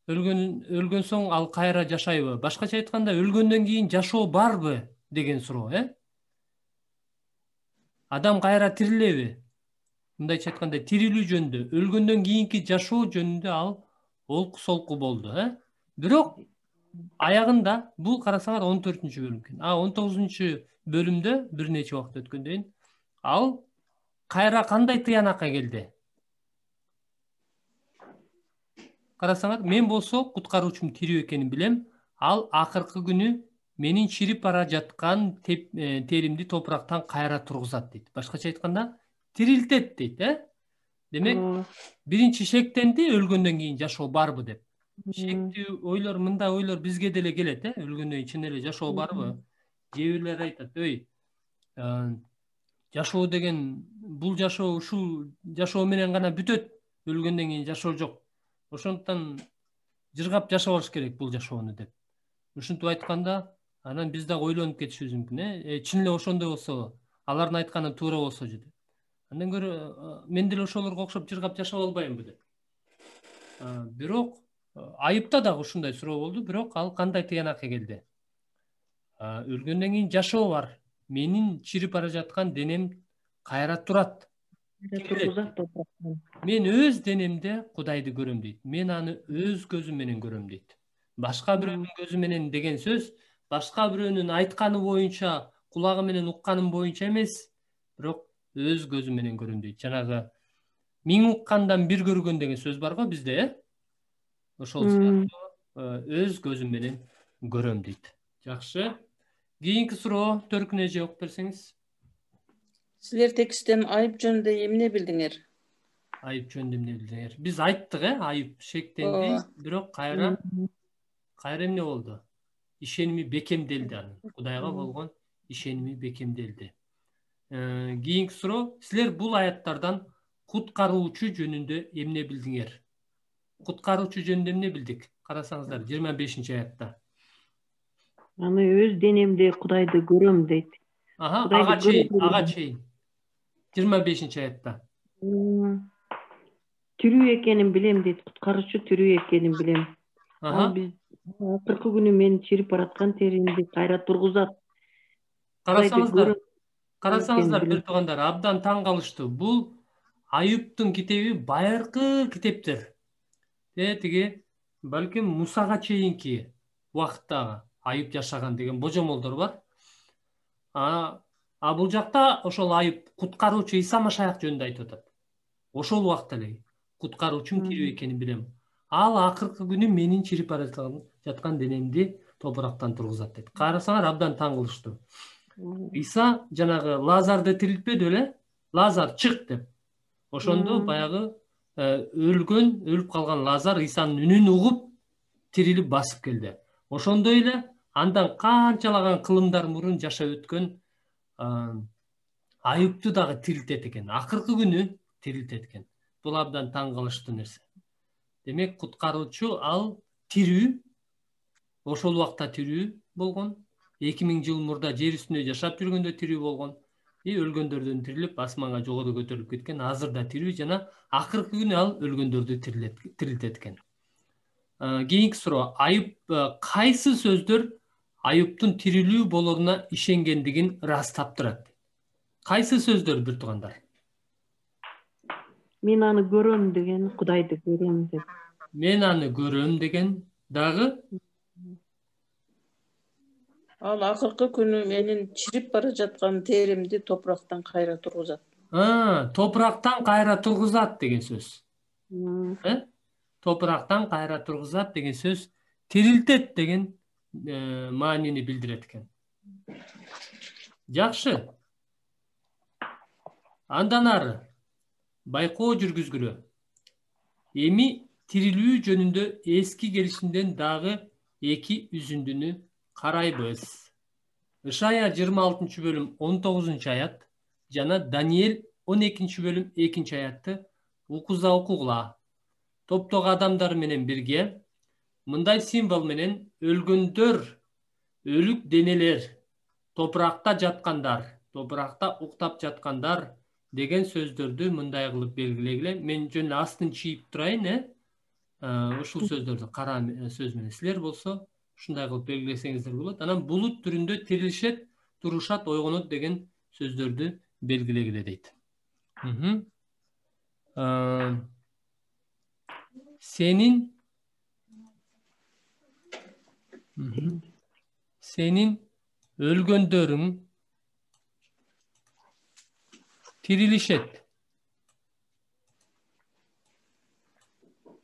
[SPEAKER 2] Өлгөн соң ал кайра жашайбы? Башкача айтканда, өлгөндөн кийин жашоо барбы деген суроо, Адам кайра тирилеби? Мындайча айтканда, тирилүү жөнүндө, өлгөндөн кийинки жашоо жөнүндө ал олку солку болду, Бирок аягында бул карасаңар 14-бөлүм экен. 19 бөлүмдө бир нече убакыт өткөндөн кийин ал кайра кандай тыянакка келди? Карасаңар, мен болсо куткаруучум тирүү экенин билем. Ал акыркы күнү менин чирип бара жаткан теримди топурактан кайра тургузат дейт. Башкача айтканда, тирилтет дейт, Демек, биринчи шектенди өлгөндөн кийин жашоо барбы деп. Шектүү ойлор, мындай ойлор бизге деле келет, Өлгөндөн кийин чын эле жашоо барбы? Кээ бирлер айтат, жашоо деген, бул жашоо ушул жашоо менен гана бүтөт, өлгөндөн кийин жашоо жок. Ошондуктан жыргап жашап алыш керек бул жашоону деп. Ушинтип айтканда, анан биз дагы ойлонуп кетишибиз мүмкүн, чын эле ошондой болсо, алардын айтканы туура болсо деп. Андан көрө мен деле ошолорго окшоп жыргап жашап албаймынбы деп. Бирок айыпта дагы ушундай суроо болду, бирок ал кандай тыянакка келди? Өлгөндөн кийин жашоо бар. Менин чирип бара жаткан денем кайра турат. Мен өз денемде Кудайды көрөм дейт. Мен аны өз көзүм менен көрөм дейт. Башка бирөөнүн көзү менен деген сөз, башка бирөөнүн айтканы боюнча, кулагы менен укканым боюнча эмес, бирок өз көзүм менен көрөм дейт. Жанагы миң уккандан бир көргөн деген сөз бар го бизде, Ошол сыяктуу өз көзүм менен көрөм дейт. Жакшы. Кийинки суроо Төркүн эже окуп берсеңиз.
[SPEAKER 3] Силер тексттен айып жөнүндө эмне билдиңер?
[SPEAKER 2] Айып жөнүндө эмне билдиңер? Биз айттык, айып шектенди, бирок кайра эмне болду? Ишеними бекемделди анын. Кудайга болгон ишеними бекемделди. Кийинки суроо, силер бул аяттардан куткаруучу жөнүндө эмне билдиңер? Куткаруучу жөнүндө эмне билдик? Карасаңыздар, 25-аятта.
[SPEAKER 4] Аны өз денемде Кудайды көрөм дейт.
[SPEAKER 2] Ага чейин. 25-аятта.
[SPEAKER 4] Тирүү экенин билем дейт. Куткаруучу тирүү экенин билем. Ал биз акыркы күнү мен чирип бараткан теримди кайра тургузат.
[SPEAKER 2] Карасаңыздар, бир туугандар, абдан таң калыштуу. Бул Айыптын китеби байыркы китептер. Тиги балким Мусага чейинки убакыттагы Айып жашаган деген божомолдор бар. Бул жакта ошол Айып куткаруучу Иса Машаяк жөнүндө айтып атат. Ошол убакта эле куткаруучум тирүү экенин билем. Ал акыркы күнү менин чирип бара жаткан денемди топурактан тургузат дейт. Карасаңар, абдан таң кылыштуу. Иса жанагы Лазарды тирилтпеди беле? Лазар чык деп. Ошондо баягы өлүп калган Лазар Исанын үнүн угуп тирилип басып келди. Ошондой эле андан канчалаган кылымдар мурун жашап өткөн Айыпту дагы тирилтет экен. Акыркы күнү тирилтет экен. Бул абдан таң калыштуу нерсе. Демек, куткаруучу ал тирүү, ошол убакта тирүү болгон, 2000 жыл мурда жер үстүндө жашап жүргөндө тирүү болгон, өлгөндөрдөн тирилип, асманга жогору көтөрүлүп кеткен, азыр да тирүү жана акыркы күнү ал өлгөндөрдү тирилтет экен. Кийинки суроо, Айып кайсы сөздөр Айыптын тирилүү болоруна ишенгендигин ырастаптырат? Кайсы сөздөр, бир туугандар?
[SPEAKER 4] Мен аны көрөм деген, Кудайды көрөм деп.
[SPEAKER 2] Мен аны көрөм деген дагы?
[SPEAKER 3] Ал акыркы күнү менин чирип бара жаткан теримди топурактан кайра тургузат.
[SPEAKER 2] Топурактан кайра тургузат деген сөз. Топурактан кайра тургузат деген сөз тирилтет деген маанини билдирет экен. Жакшы. Андан ары байкоо жүргүзгүлө. Эми тирилүү жөнүндө эски келишимден дагы 2 үзүндүнү карайбыз. Ишая 26 бөлүм 19 аят жана Даниэл 12 бөлүм 2 аятты окугула. Топтогу адамдар менен бирге мындай символ менен өлгөндөр, өлүк денелер, топуракта жаткандар, топуракта уктап жаткандар, деген сөздөрдү мындай кылып белгилегиле. Мен жөн эле астын чийип турайын, ушул сөздөрдү кара сөз менен. Силер болсо ушундай кылып белгилесеңиздер болот. Анан булут түрүндө тирилишет, турушат, ойгонот деген сөздөрдү белгилегиле дейт. Senin өлгөндөрүң tirilişet.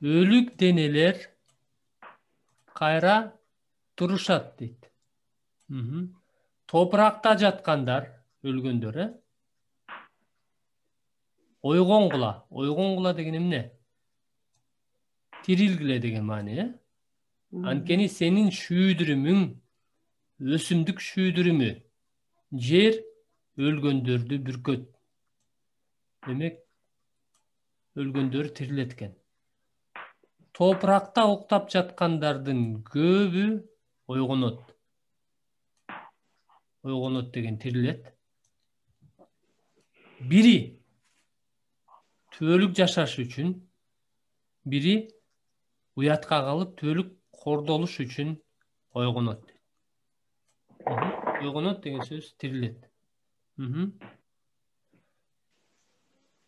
[SPEAKER 2] Ölük deneler kayra turuşat deydi. Toprakta jatkandar өлгөндөр, ойгонгула. Ойгонгула деген эмне? Тирилгиле деген маани. Анткени senin шүүдүрүмүң өсүмдүк шүүдүрүмү жер өлгөндөрдү бүркөт. Демек, өлгөндөр тирилеткен. Топракта уктап жаткандардын көбү ойгонот. Ойгонот деген тирилет. Бири түбөлүк жашаш үчүн, бири уятка калып түбөлүк кордолуш үчүн ойгонот. Ойгонот деген сөз тирилет.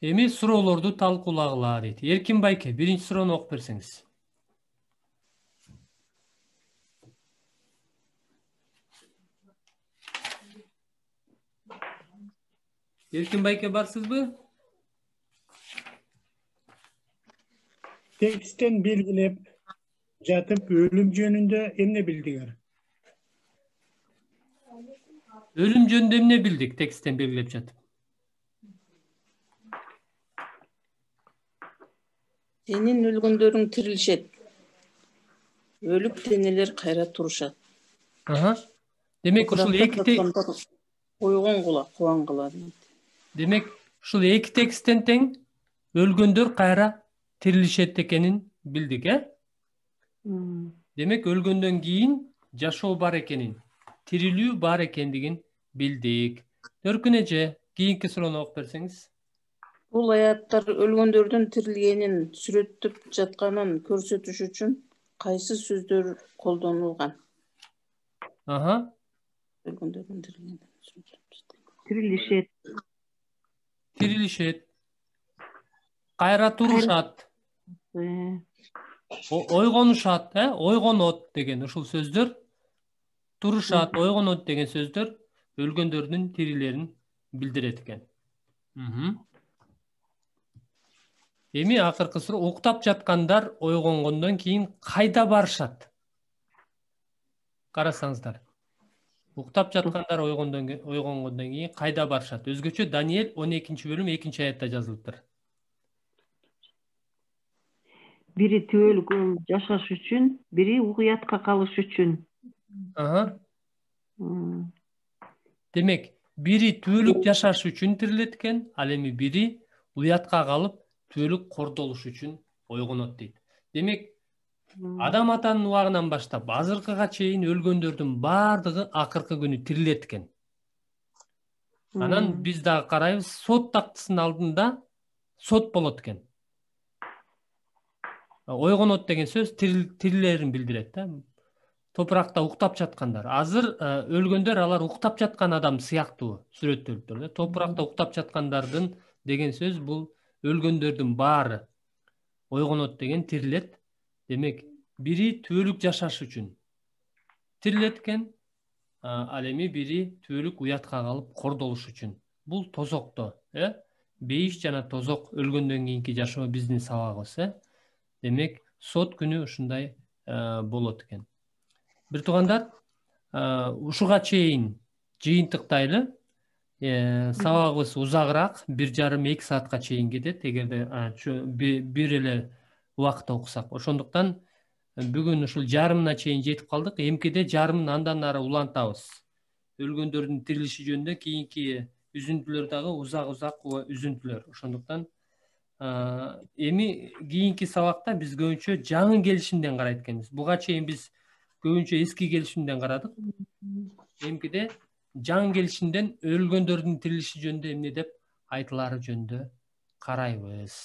[SPEAKER 2] Эми суроолорду талкуулагыла дейт. Эркин Байке, биринчи суроону окуп берсеңиз. Эркин Байке барсызбы?
[SPEAKER 1] Тексттен белгилеп жатып өлүм жөнүндө эмне билдиңер?
[SPEAKER 2] Өлүм жөнүндө эмне билдик тексттен белгилеп жатып?
[SPEAKER 3] Senin өлгөндөрүң тирилишет. Өлүк денелер кайра турушат.
[SPEAKER 2] Демек ушул эки
[SPEAKER 3] ойгонгула, кубангыла дейт.
[SPEAKER 2] Демек ушул эки тексттен тең өлгөндөр кайра тирилишет экенин билдик, Демек өлгөндөн кийин жашоо бар экенин, тирилүү бар экендигин билдик. Төркүн эже, кийинки суроону окуп берсеңиз.
[SPEAKER 3] Бул аяттар өлгөндөрдүн тирилгенин сүрөттөп жатканын көрсөтүш үчүн кайсы сөздөр колдонулган? Өлгөндөрдүн тирилгенин
[SPEAKER 4] Тирилишет.
[SPEAKER 2] Тирилишет. Кайра турушат. Ойгонушат, ойгонот деген ушул сөздөр, турушат, ойгонот деген сөздөр өлгөндөрдүн тирилерин билдирет экен. Эми акыркы суроо, уктап жаткандар ойгонгондон кийин кайда барышат? Карасаңыздар. Уктап жаткандар ойгонгондон кийин кайда барышат? Өзгөчө Даниэль 12-бөлүм 2-аятта жазылыптыр.
[SPEAKER 4] Бири түбөлүк жашаш үчүн, бири уятка калыш үчүн.
[SPEAKER 2] Демек, бири түбөлүк жашаш үчүн тирилеткен, ал эми бири уятка калып түбөлүк кордолуш үчүн ойгонот дейт. Демек, Адам атанын убагынан баштап азыркыга чейин өлгөндөрдүн баардыгы акыркы күнү тирилеткен. Анан биз дагы карайбыз, сот тактысынын алдында сот болот экен. Ойгонот деген сөз тирилерин билдирет. Топракта уктап жаткандар. Азыр өлгөндөр алар уктап жаткан адам сыяктуу сүрөттөлүптүр. Топракта уктап жаткандардын деген сөз бул өлгөндөрдүн баары. Ойгонот деген тирилет. Демек, бири түбөлүк жашаш үчүн тирилеткен, ал эми бири түбөлүк уятка калып кордолуш үчүн. Бул тозокто, бейиш жана тозок өлгөндөн кийинки жашоо биздин сабагыбыз, Демек, сот күнү ушундай болот экен. Бир туугандар, ушуга чейин жыйынтыктайлы. Сабагыбыз узагыраак, 1,5-2 саатка чейин кетет, эгерде бир эле убакытта окусак. Ошондуктан бүгүн ушул жарымына чейин жетип калдык. Эмкиде жарымын андан ары улантабыз. Өлгөндөрдүн тирилиши жөнүндө кийинки үзүндүлөр дагы узак үзүндүлөр. Ошондуктан эми кийинки сабакта биз көбүнчө жаңы келишимден карайт экенбиз. Буга чейин биз көбүнчө эски келишимден карадык. Эмкиде жаңы келишимден өлгөндөрдүн тирилиши жөнүндө эмне деп айтылары жөнүндө карайбыз.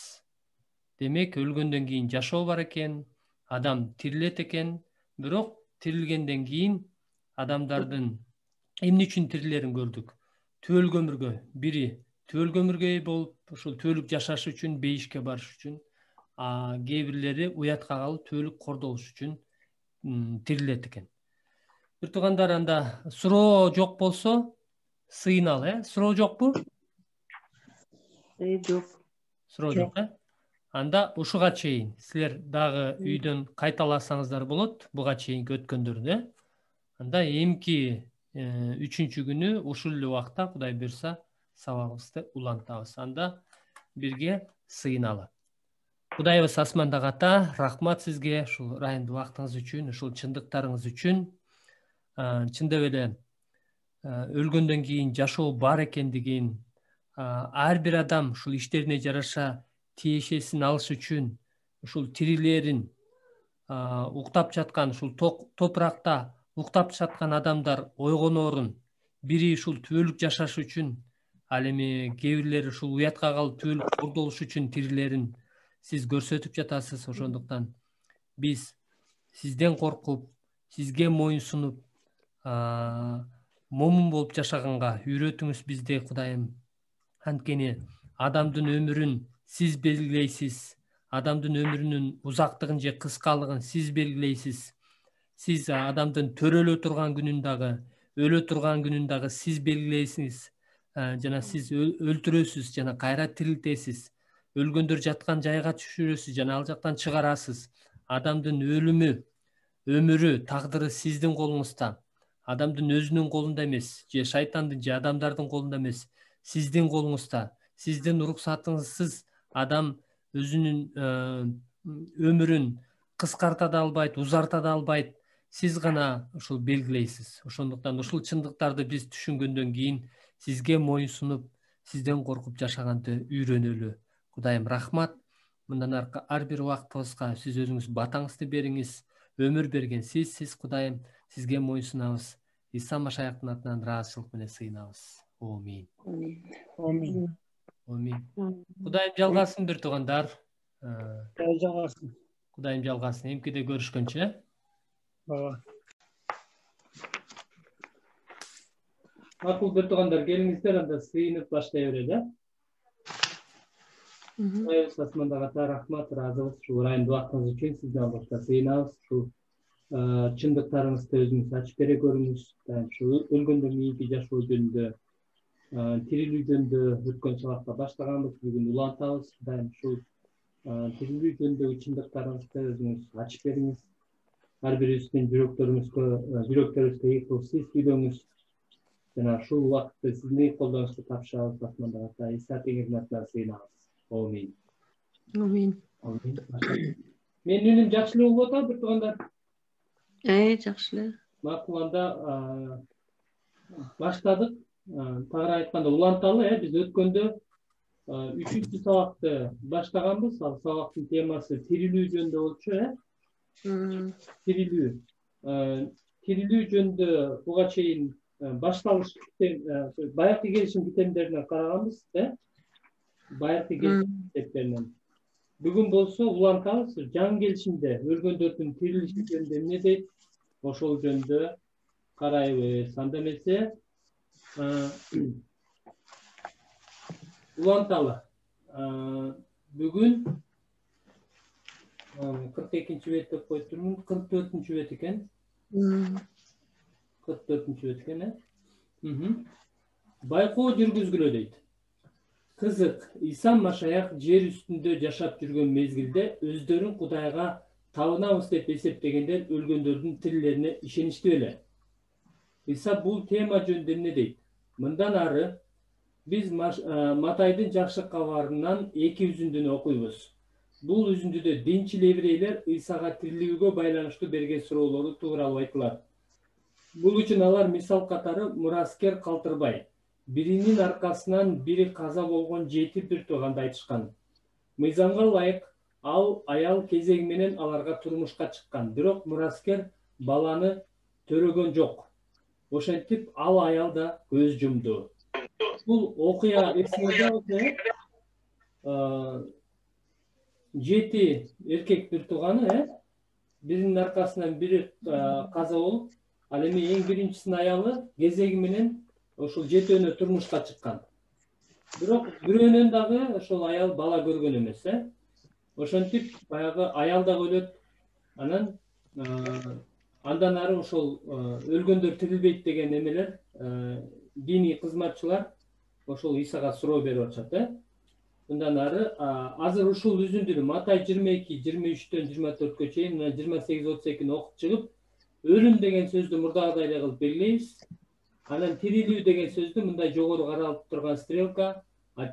[SPEAKER 2] Демек өлгөндөн кийин жашоо бар экен, адам тирилет экен, бирок тирилгенден кийин адамдардын эмне үчүн тирилерин көрдүк. Түбөл көмүргө, бири түбөл көмүргө болуп, ушул түбөлүк жашаш үчүн, бейишке барыш үчүн, кээ бирлери уятка калып түбөлүк кордолуш үчүн тирилет экен. Бир туугандар, анда суроо жок болсо сыйыналы, суроо жокпу?
[SPEAKER 4] Жок.
[SPEAKER 2] Суроо жок, Анда ушуга чейин силер дагы үйдөн кайталасаңыздар болот, буга чейинки өткөндөрдү. Анда эмки 3-чү күнү ушул эле убакта Кудай буйрса сабагыбызды улантабыз. Анда бирге сыйыналы. Кудайыбыз асмандагы Ата, рахмат сизге ушул ырайымдуу убактыңыз үчүн, ушул чындыктарыңыз үчүн. Чындап эле өлгөндөн кийин жашоо бар экендигин, ар бир адам ушул иштерине жараша тиешесин алыш үчүн ушул тирилерин уктап жаткан, ушул топуракта уктап жаткан адамдар ойгоноорун, бири ушул түбөлүк жашаш үчүн, ал эми кээ бирлери ушул уятка калып түбөлүк кордолуш үчүн тирилерин сиз көрсөтүп жатасыз. Ошондуктан биз сизден коркуп, сизге моюнсунуп, момун болуп жашаганга үйрөтүңүз бизди, Кудайым. Анткени адамдын өмүрүн сиз белгилейсиз. Адамдын өмүрүнүн узактыгын же кыскалыгын сиз белгилейсиз. Сиз адамдын төрөлө турган күнүн дагы, өлө турган күнүн дагы сиз белгилейсиз. Жана сиз өлтүрөсүз жана кайра тирилтесиз. Өлгөндөр жаткан жайга түшүрөсүз жана ал жактан чыгарасыз. Адамдын өлүмү, өмүрү, тагдыры сиздин колуңузда. Адамдын өзүнүн колунда эмес, же шайтандын же адамдардын колунда эмес, сиздин колуңузда. Сиздин уруксатыңызсыз адам өзүнүн өмүрүн кыскарта да албайт, узарта да албайт. Сиз гана ушул белгилейсиз. Ошондуктан ушул чындыктарды биз түшүнгөндөн кийин сизге моюнсунуп, сизден коркуп жашаганды үйрөнөлү. Кудайым, рахмат. Мындан аркы ар бир убактыбызга сиз өзүңүз батаңызды бериңиз. Өмүр берген сиз Кудайым, сизге моюнсунабыз. Иса Машаяктын атынан ыраазычылык менен сыйынабыз. Амин.
[SPEAKER 1] Амин.
[SPEAKER 2] Амин. Кудайым жалгасын бир туугандар.
[SPEAKER 1] Жалгасын.
[SPEAKER 2] Кудайым жалгасын. Эмкиде көрүшкөнчө.
[SPEAKER 1] Баба.
[SPEAKER 2] Макул бир туугандар, келиңиздер, анда сыйынып баштай берели. Кудайыбыз асмандагы Ата, рахмат, ыраазыбыз ушул ырайымдуу убактыңыз үчүн. Сизден албашта сыйынабыз. Ушул чындыктарыңызды өзүңүз ачып бере көрүңүз. Ушул өлгөндөн кийинки жашоо жөнүндө, тирилүү жөнүндө өткөн сабакта баштаганбыз. Бүгүн улантабыз. Ушул тирилүү жөнүндөгү чындыктарыңызды өзүңүз ачып бериңиз. Ар бирибиздин жүрөктөрүбүзгө ийгилик кылып сиз сүйлөңүз. Жана ушул убакытты сиздин колдонуңузга тапшырабыз. Асмандагы Ата, Иса теңирдин атынан сыйынабыз. Амин.
[SPEAKER 4] Амин.
[SPEAKER 2] Менин үнүм жакшы эле болуп атабы, бир туугандар?
[SPEAKER 4] Жакшы эле.
[SPEAKER 2] Макул, анда баштадык. Тагыраак айтканда уланталы, биз өткөндө 3-чү сабакты баштаганбыз. Ал сабактын темасы тирилүү жөнүндө болчу, Тирилүү. Тирилүү жөнүндө буга чейин башталыш баягы келишим китептеринен караганбыз, Баягы келишим китептеринен. Бүгүн болсо улантабыз, жаңы келишимде өлгөндөрдүн тирилиши жөнүндө эмне дейт? Ошол жөнүндө карайбыз. Анда эмесе уланталы. Бүгүн 42-нчи бет деп коюп турмун. 44-нчү бет экен. 44-нчү бет экен, Байкоо жүргүзгүлө дейт. Кызык, Иса Машаяк жер үстүндө жашап жүргөн мезгилде өздөрүн Кудайга табынабыз деп эсептегендер өлгөндөрдүн тирилерине ишеништи беле? Иса бул тема жөнүндө эмне дейт? Мындан ары биз Матайдын жакшы кабарынан 2 үзүндүнү окуйбуз. Бул үзүндүдө динчил еврейлер Исага тирилүүгө байланыштуу берген суроолору тууралуу айтылат. Бул үчүн алар мисал катары мураскер калтырбай, биринин аркасынан бири каза болгон 7 бир тууганды айтышкан. Мыйзамга ылайык ал аял кезеги менен аларга турмушка чыккан, бирок мураскер баланы төрөгөн жок. Ошентип ал аял да көз жумду. Бул окуя эсиңизде болсо 7 эркек бир тууганы биринин аркасынан бири каза болуп, ал эми эң биринчисинин аялы кезеги менен ошол 7-өнө турмушка чыккан. Бирок бирөөнөн дагы ошол аял бала көргөн эмес, Ошентип баягы аял дагы өлөт. Анан андан ары ошол өлгөндөр тирилбейт деген эмелер, диний кызматчылар ошол Исага суроо берип атышат, Bundan ары азыр ушул үзүндүнү Матай 22-23-төн 24-кө чейин, 28-32-ни окуп чыгып, өлүм деген сөздү мурдагыдай эле кылып белгилейбиз. Анан тирилүү деген сөздү мындай жогору каралып турган стрелка,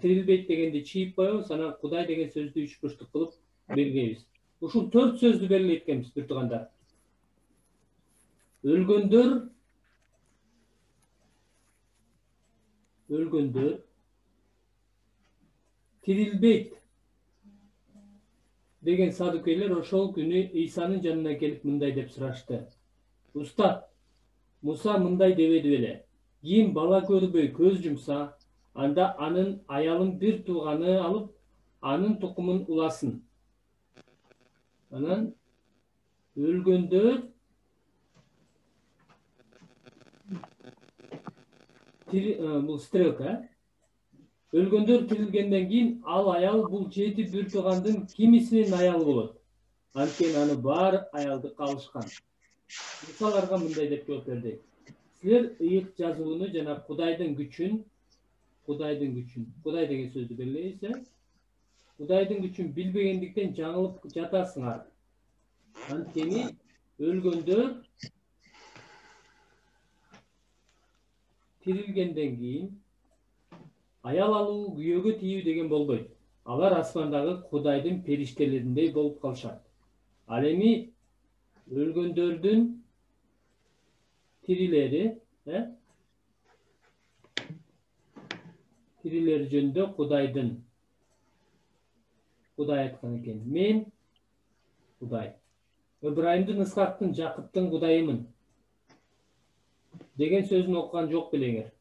[SPEAKER 2] тирилбейт дегенди чийип коебуз, анан Кудай деген сөздү 3 бурчтук кылып белгилейбиз. Ушул 4 сөздү белгилейт экенбиз бир туугандар. Өлгөндөр тирилбейт деген садукейлер ошол күнү Исанын жанына келип мындай деп сурашты. Устат, Муса мындай дебеди беле? Ким бала көрбөй көз жумса, анда анын аялын бир тууганы алып, анын тукумун уласын. Анан өлгөндөр бул стрелка, өлгөндөр тирилгенден кийин ал аял бул 7 бир туугандын кимисинин аялы болот. Анткени аны баары аялды калышкан. Мусаларга мындай деп жооп берди. Силер ыйык жазууну жана Кудайдын күчүн, Кудай деген сөздү белгилейсиз, Кудайдын күчүн билбегендиктен жаңылып жатасыңар. Анткени өлгөндөр тирилгенден кийин аял алуу, күйөөгө тийүү деген болбойт. Алар асмандагы Кудайдын периштелериндей болуп калышат. Ал эми өлгөндөрдүн тирилери, тирилери жөнүндө Кудай айткан экен. Мен Кудай. Ыбрайымдын, Исхактын, Жакыптын Кудайымын деген сөзүн окуган жок белеңер.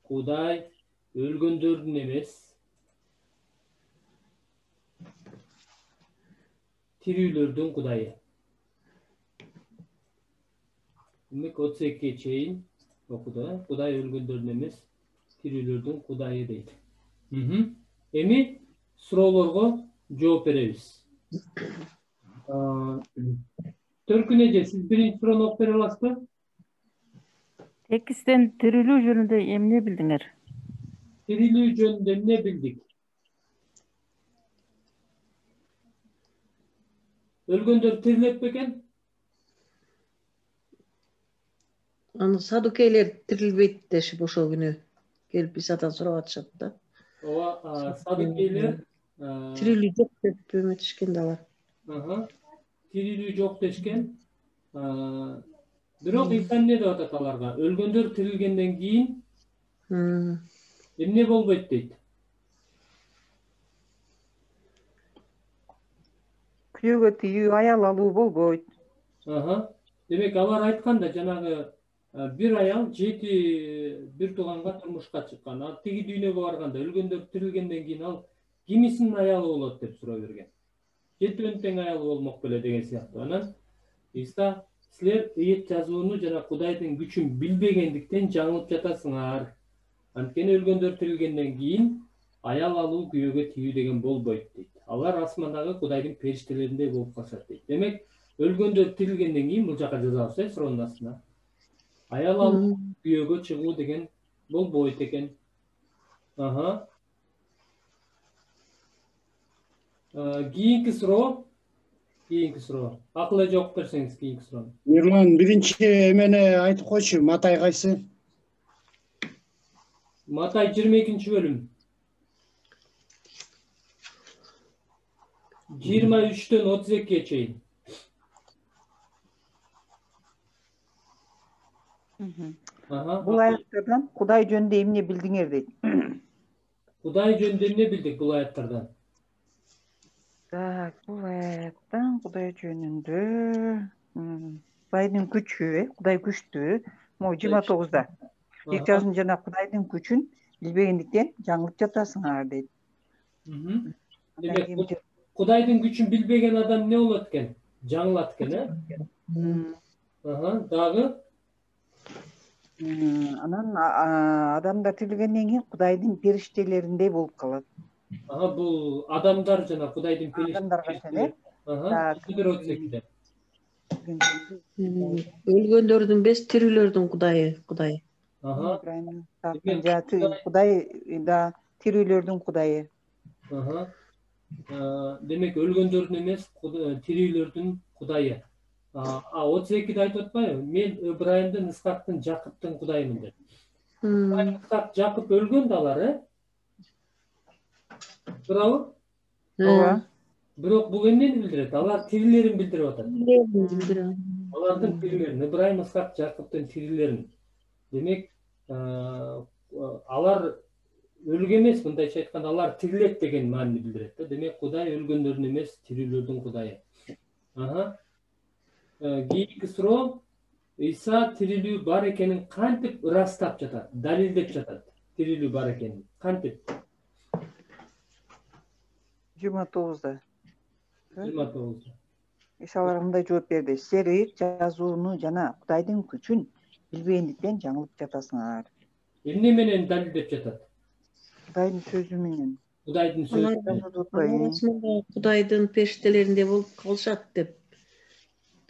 [SPEAKER 2] Кудай өлгөндөрдүн эмес, тирүүлөрдүн Кудайы. Демек 32-ге чейин окуду. Кудай өлгөндөрдүн эмес, тирүүлөрдүн Кудайы дейт. Эми суроолорго жооп беребиз. Төркүн эже, сиз биринчи суроону окуп бере аласызбы?
[SPEAKER 5] Текстен тирилүү жөнүндө эмне билдиңер?
[SPEAKER 2] Тирилүү жөнүндө эмне билдик? Өлгөндөр тирилет бекен?
[SPEAKER 4] Аны садукейлер тирилбейт дешип ошол күнү келип Исадан сурап атышат да.
[SPEAKER 2] Ооба, садукейлер
[SPEAKER 4] тирилүү жок деп эметишкен да алар.
[SPEAKER 2] Тирилүү жок дешкен. Бирок Иса эмне деп атат аларга? Өлгөндөр тирилгенден кийин эмне болбойт дейт?
[SPEAKER 5] Күйөөгө тийүү, аял алуу болбойт.
[SPEAKER 2] Демек алар айтканда жанагы бир аял 7 бир тууганга турмушка чыккан. Ал тиги дүйнөгө барганда өлгөндөр тирилгенден кийин ал кимисинин аялы болот деп суроо берген. 7 тең аялы болмок беле деген сыяктуу. Анан Иса силер ыйык жазууну жана Кудайдын күчүн билбегендиктен жаңылып жатасыңар. Анткени өлгөндөр тирилгенден кийин аял алуу, күйөөгө тийүү деген болбойт дейт. Алар асмандагы Кудайдын периштелериндей болуп калышат дейт. Демек өлгөндөр тирилгенден кийин бул жака жазабыз, суроонун астына. Аял алуу, күйөөгө чыгуу деген болбойт экен. Кийинки суроо. Акыл эже окуп берсеңиз кийинки суроону.
[SPEAKER 1] Мирлан, биринчи эмени айтып койчу, Матай кайсы?
[SPEAKER 2] Матай 22-бөлүм. 23-төн 32-ге чейин.
[SPEAKER 5] Бул аяттардан Кудай жөнүндө эмне билдиңер дейт.
[SPEAKER 2] Кудай жөнүндө эмне билдик бул аяттардан?
[SPEAKER 5] Бул аяттан Кудай жөнүндө Кудайдын күчү, Кудай күчтүү. Могу 29-да. Ыйык жазуун жана Кудайдын күчүн Билбегендиктен жаңылып жатасыңар дейт.
[SPEAKER 2] Демек, Кудайдын күчүн билбеген адам не болот экен? Жаңылат экен, Дагы?
[SPEAKER 5] Анан адамдар тирилгенден кийин Кудайдын периштелериндей болуп калат.
[SPEAKER 2] Бул адамдар жана Кудайдын
[SPEAKER 5] периштелери.
[SPEAKER 4] Өлгөндөрдүн эмес, тирүүлөрдүн Кудайы, Кудай.
[SPEAKER 5] Кудай да тирүүлөрдүн Кудайы.
[SPEAKER 2] Демек, өлгөндөрдүн эмес, тирүүлөрдүн Кудайы. 32-де айтып атпайбы? Мен Ыбрайымдын, Исхактын, Жакыптын Кудайымын деп. Исхак, Жакып өлгөн да алар, Туурабы?
[SPEAKER 5] Ооба.
[SPEAKER 2] Бирок бул эмнени билдирет? Алар тирилерин билдирип атат. Алардын тирилерин, Ыбрайым, Исхак, Жакыптын тирилерин. Демек, алар өлгө эмес, мындайча айтканда, алар тирилет деген маанини билдирет да. Демек, Кудай өлгөндөрдүн эмес, тирүүлөрдүн Кудайы. Кийинки суроо, Иса тирилүү бар экенин кантип ырастап жатат, далилдеп жатат? Тирилүү бар экенин кантип?
[SPEAKER 5] 29-да.
[SPEAKER 2] 29-да.
[SPEAKER 5] Исалар мындай жооп берди. Силер ыйык жазууну жана Кудайдын күчүн билбегендиктен жаңылып жатасыңар.
[SPEAKER 2] Эмне менен далилдеп жатат?
[SPEAKER 5] Кудайдын сөзү менен.
[SPEAKER 2] Кудайдын
[SPEAKER 4] сөзү. Кудайдын периштелеринде болуп калышат деп.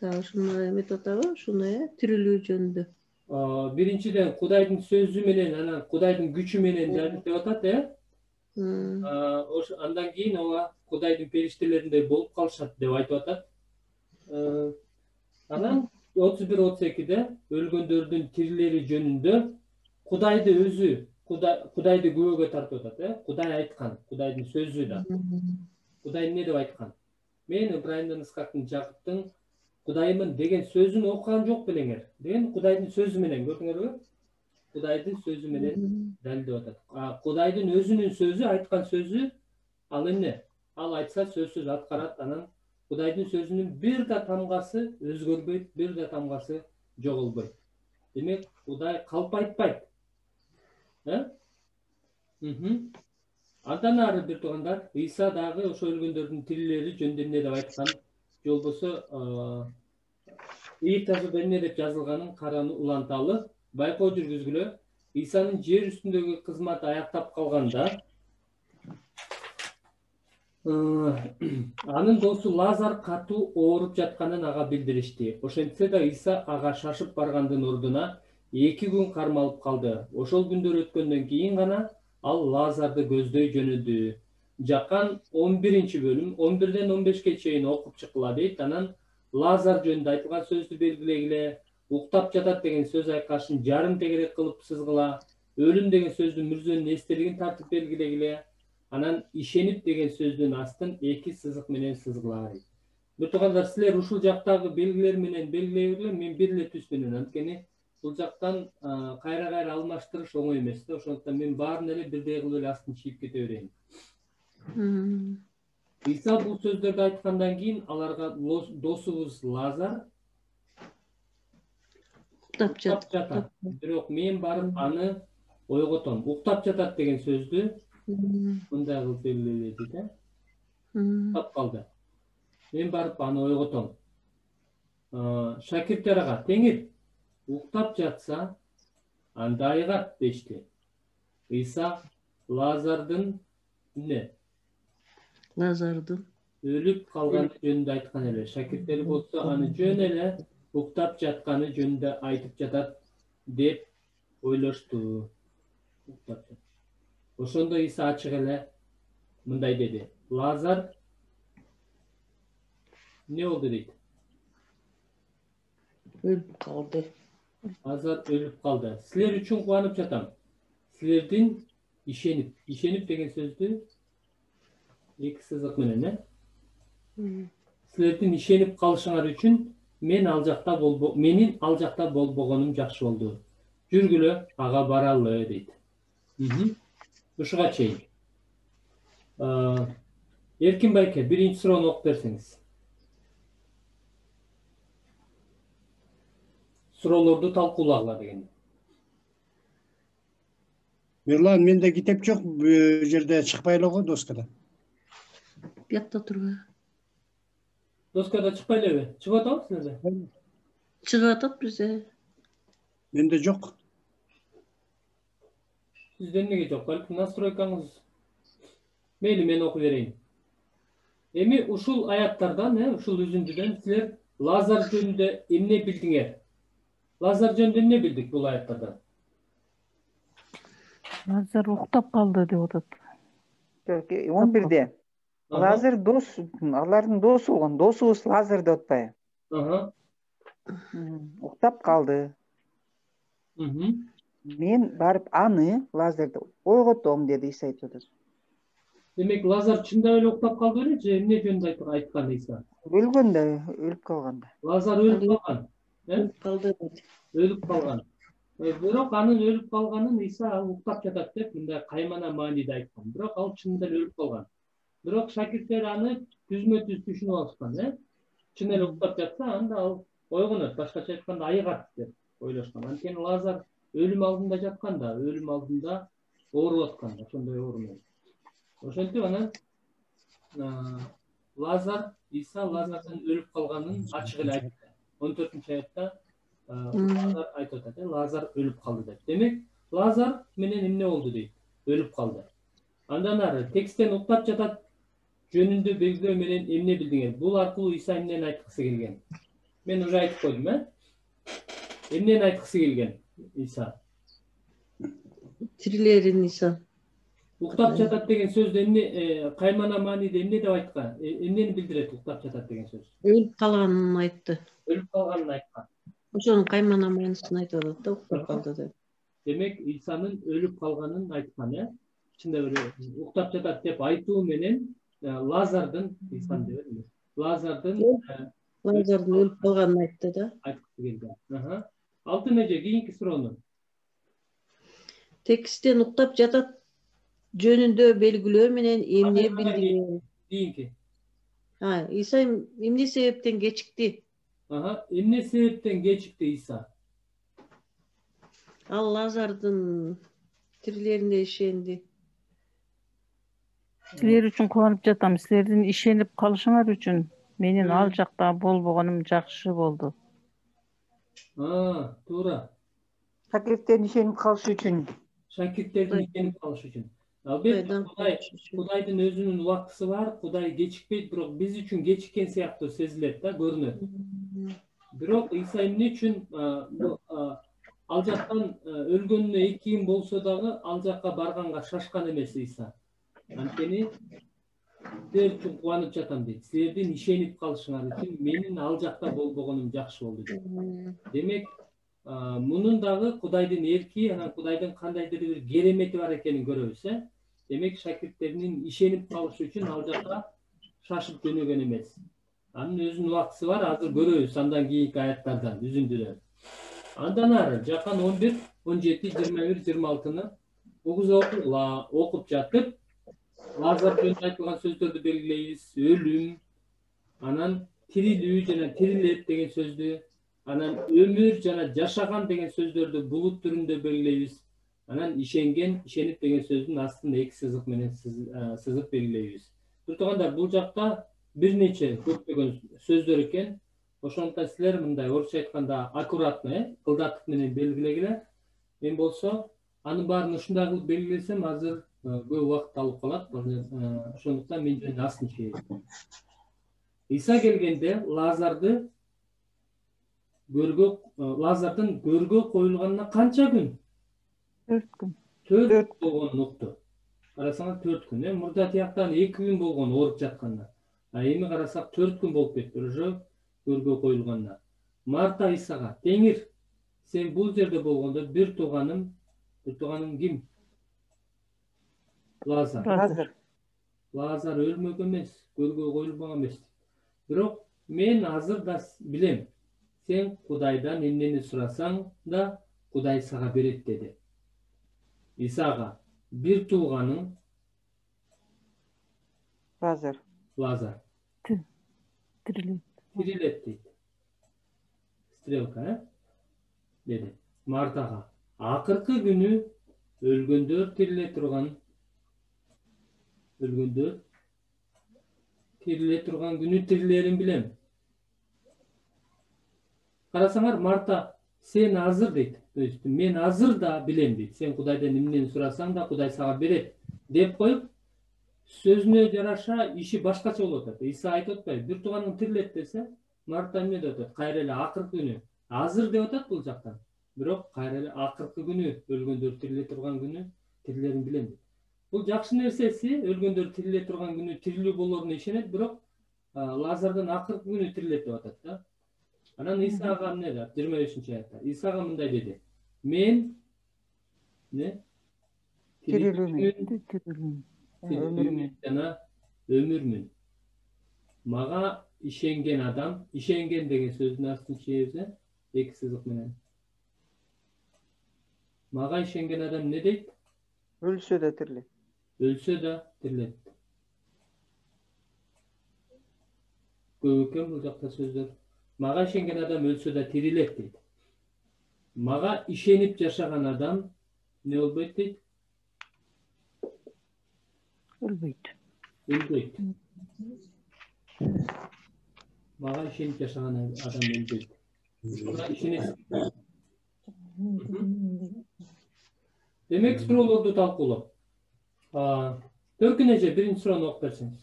[SPEAKER 4] Ушуну эметип атабы? Ушуну тирилүү жөнүндө.
[SPEAKER 2] Биринчиден Кудайдын сөзү менен, анан Кудайдын күчү менен далилдеп атат, Андан кийин ооба Кудайдын периштелериндей болуп калышат деп айтып атат. Анан 31-32-де өлгөндөрдүн тирилери жөнүндө Кудайды өзү, Кудайды күбөгө тартып атат, Кудай айткан, Кудайдын сөзү да. Кудай эмне деп айткан? Мен Ыбрайымдын, Исхактын, Жакыптын Кудайымын деген сөзүн окуган жок белеңер. Деген Кудайдын сөзү менен, көрдүңөрбү? Кудайдын сөзү менен далилдеп атат. Кудайдын өзүнүн сөзү, айткан сөзү, ал эмне? Ал айтса сөзсүз аткарат, анан Кудайдын сөзүнүн бир да тамгасы өзгөрбөйт, бир да тамгасы жоголбойт. Демек, Кудай калп айтпайт. Андан ары бир туугандар, Иса дагы ошо өлгөндөрдүн тирилери жөнүндө эмне деп айткан? Же болбосо ыйык жазууда эмне деп жазылганын караны уланталы. Байкоо жүргүзгүлө. Исанын жер үстүндөгү кызматы аяктап калганда, анын досу Лазар катуу ооруп жатканын ага билдиришти. Ошентсе да Иса ага шашып баргандын ордуна 2 күн кармалып калды. Ошол күндөр өткөндөн кийин гана ал Лазарды көздөй жөнөдү. Жакан 11-бөлүм 11-ден 15-ке чейин окуп чыккыла дейт. Анан Лазар жөнүндө айтылган сөздү белгилегиле, уктап жатат деген сөз айкашын жарым тегерек кылып сызгыла, өлүм деген сөздүн мүрзөнүн эстелигин тартып белгилегиле, анан ишенип деген сөздүн астын 2 сызык менен сызгыла дейт. Бир туугандар, силер ушул жактагы белгилер менен белгилей бергиле, мен бир эле түс менен, анткени бул жактан кайра алмаштырыш оңой эмес да, ошондуктан мен баарын эле бирдей кылып эле астын чийип кете берейин. Иса бул сөздөрдү айткандан кийин аларга досубуз Лазар уктап жатат. Бирок мен барып аны ойготом. Уктап жатат деген сөздү мындай кылып белгилейт дейт, уктап калды. Мен барып аны ойготом. Шакирттер ага, теңир, уктап жатса анда айгат дешти. Иса Лазардын эмне?
[SPEAKER 4] Лазардын
[SPEAKER 2] өлүп калганы жөнүндө айткан эле. Шакирттери болсо аны жөн эле уктап жатканы жөнүндө айтып жатат деп ойлошту. Ошондо Иса ачык эле мындай деди. Лазар эмне болду дейт?
[SPEAKER 4] Өлүп калды.
[SPEAKER 2] Лазар өлүп калды. Силер үчүн кубанып жатам. Силердин ишенип деген сөздү 2 сызык менен, Силердин ишенип калышыңар үчүн менин ал жакта болбогонум жакшы болду. Жүргүлө, ага баралы дейт. Ушуга чейин. Эркин байке, биринчи суроону окуп берсеңиз. Суроолорду талкуулагыла деген.
[SPEAKER 1] Мирлан, менде китеп жок, бу жерде чыкпай эле го доскада.
[SPEAKER 4] Биякта турбайбы?
[SPEAKER 2] Доскада чыкпай элеби? Чыгып атабы силерде?
[SPEAKER 4] Чыгып атат бизде.
[SPEAKER 1] Менде жок.
[SPEAKER 2] Сизде эмнеге жок? Балким настройкаңыз. Мейли, мен окуп берейин. Эми ушул аяттардан, ушул үзүндүдөн силер Лазар жөнүндө эмне билдиңер? Лазар жөнүндө эмне билдик бул аяттардан?
[SPEAKER 6] Лазар уктап калды деп атат.
[SPEAKER 5] 11-де. Лазар дос, алардын досу болгон. Досубуз Лазар деп атпайбы? Уктап калды. Мен барып аны, Лазарды ойготом, деди Иса айтып атат.
[SPEAKER 2] Демек, Лазар чындап эле уктап калды беле, же эмне жөнүндө айткан Иса?
[SPEAKER 5] Өлгөндө, өлүп калганда.
[SPEAKER 2] Лазар өлүп калган.
[SPEAKER 4] Өлүп калды.
[SPEAKER 2] Өлүп калган. Бирок анын өлүп калганын Иса уктап жатат деп мындай каймана мааниде айткан. Бирок ал чынында эле өлүп калган. Бирок шакирттер аны түзмө-түз түшүнүп алышкан, Чын эле уктап жатса, анда ал ойгонот, башкача айтканда айыгат деп ойлошкон. Анткени Лазар өлүм алдында жатканда, өлүм алдында ооруп аткан, ошондой ооруну. Ошентип анан Иса Лазардын өлүп калганын ачык эле айтты. 14-аятта Лазар айтып атат, Лазар өлүп калды деп. Демек, Лазар менен эмне болду дейт? Өлүп калды. Андан ары тексттен уктап жатат жөнүндө белгилөө менен эмне билдиңер? Бул аркылуу Иса эмнени айткысы келген? Мен уже айтып койдум, Эмнени айткысы келген Иса?
[SPEAKER 4] Тирилерин Иса.
[SPEAKER 2] Уктап жатат деген сөздө эмне, каймана мааниде эмне деп айткан? Эмнени билдирет уктап жатат деген сөз?
[SPEAKER 4] Өлүп калганын айтты.
[SPEAKER 2] Өлүп калганын айткан.
[SPEAKER 4] Ошонун каймана маанисын айтып атат да, уктап калды деп.
[SPEAKER 2] Демек, Исанын өлүп калганын айткан, Чындап эле уктап жатат деп айтуу менен Лазардын, Исан деп эле, Лазардын
[SPEAKER 4] өлүп калганын айтты да.
[SPEAKER 2] Айткысы келген. Алтын эже, кийинки суроону.
[SPEAKER 4] Тексттен уктап жатат жөнүндө белгилөө менен эмне билдиңер?
[SPEAKER 2] Кийинки.
[SPEAKER 4] Иса эмне себептен кечикти?
[SPEAKER 2] Эмне себептен кечикти Иса?
[SPEAKER 4] Ал Лазардын тирилерине ишенди.
[SPEAKER 6] Силер үчүн кубанып жатам. Силердин ишенип калышыңар үчүн менин ал жакта болбогонум жакшы болду.
[SPEAKER 2] Туура.
[SPEAKER 5] Шакирттердин ишенип калышы үчүн.
[SPEAKER 2] Шакирттердин ишенип калышы үчүн. Албетте Кудайдын өзүнүн убактысы бар, Кудай кечикпейт, бирок биз үчүн кечиккен сыяктуу сезилет да, көрүнөт. Бирок Иса эмне үчүн ал жактан өлгөнүнө 2 күн болсо дагы ал жакка барганга шашкан эмес Иса. Анткени силер үчүн кубанып жатам дейт. Силердин ишенип калышыңар үчүн менин ал жакта болбогонум жакшы болду дейт. Демек, мунун дагы Кудайдын эрки, анан Кудайдын кандайдыр бир керемети бар экенин көрөбүз, Демек, шакирттеринин ишенип калышы үчүн ал жакка шашып жөнөгөн эмес. Анын өзүнүн убактысы бар, азыр көрөбүз андан кийинки аяттардан, үзүндүдөн. Андан ары Жакан 11, 17, 21, 26-ны окуп жатып, Лазар жөнүндө айтылган сөздөрдү белгилейбиз. Өлүм, анан тирилүү жана тирилет деген сөздү, анан өмүр жана жашаган деген сөздөрдү булут түрүндө белгилейбиз. Анан ишенген, ишенип деген сөздүн астын 2 сызык менен сызып белгилейбиз. Турганда бул жакта бир нече көптөгөн сөздөр экен. Ошондуктан силер мындай орусча айтканда аккуратно, кылдаттык менен белгилегиле. Мен болсо анын баарын ушундай кылып белгилесем, азыр көп убакыт алып калат. Ошондуктан мен жөн астын чейин. Иса келгенде Лазардын көргө коюлганына канча күн?
[SPEAKER 6] 4 күн.
[SPEAKER 2] 4 болгонун укту. Карасаңар 4 күн. Мурда тияктан 2 күн болгон ооруп жатканда. Эми карасак 4 күн болуп кетти. Уже көргө коюлганына. Марта Исага, теңир, сен бул жерде болгондо бир тууганым ким? Лазар. Лазар өлмөгөн эмес, көргө коюлбаган эмес. Бирок мен азыр да билем. Сен Кудайдан эмнени сурасаң да Кудай сага берет деди. Исага бир тууганың Лазар. Тирилет дейт. Стрелка, деди. Мартага. Акыркы күнү Өлгөндөр тириле турган күнү тирилерин билем. Карасаңар, Марта, сен азыр дейт. Мен азыр да билем дейт. Сен Кудайдан эмнени сурасаң да Кудай сага берет деп коюп, сөзүнө жараша иши башкача болуп атат. Иса айтып атпайбы, бир тууганың тирилет десе, Марта эмне деп атат? Кайра эле акыркы күнү. Азыр деп атат бул жактан. Бирок кайра эле акыркы күнү, өлгөндөр тириле турган күнү тирилерин билем дейт. Бул жакшы нерсеси, өлгөндөр тириле турган күнү тирилүү болоруна ишенет, бирок Лазардан акыркы күнү тирилет деп атат да. Анан Исага эмне деп? 25-аятта. Исага мындай деди. Мен тирилүүмүн жана өмүрмүн. Мага ишенген адам, ишенген деген сөздүн астын чийебиз, эки сызык менен. Мага ишенген адам не дейт?
[SPEAKER 5] Өлсө да тирилет.
[SPEAKER 2] Өлсө да тирилет. Көп экен бул жакта сөздөр. Мага ишенген адам өлсө да тирилет дейт. Мага ишенип жашаган адам не болбойт дейт?
[SPEAKER 6] Өлбөйт.
[SPEAKER 2] Өлбөйт. Мага ишенип жашаган адам өлбөйт. Мага ишенесиз. Демек, суроолорду талкуулап. Төркүн эже, биринчи суроону окуп берсеңиз.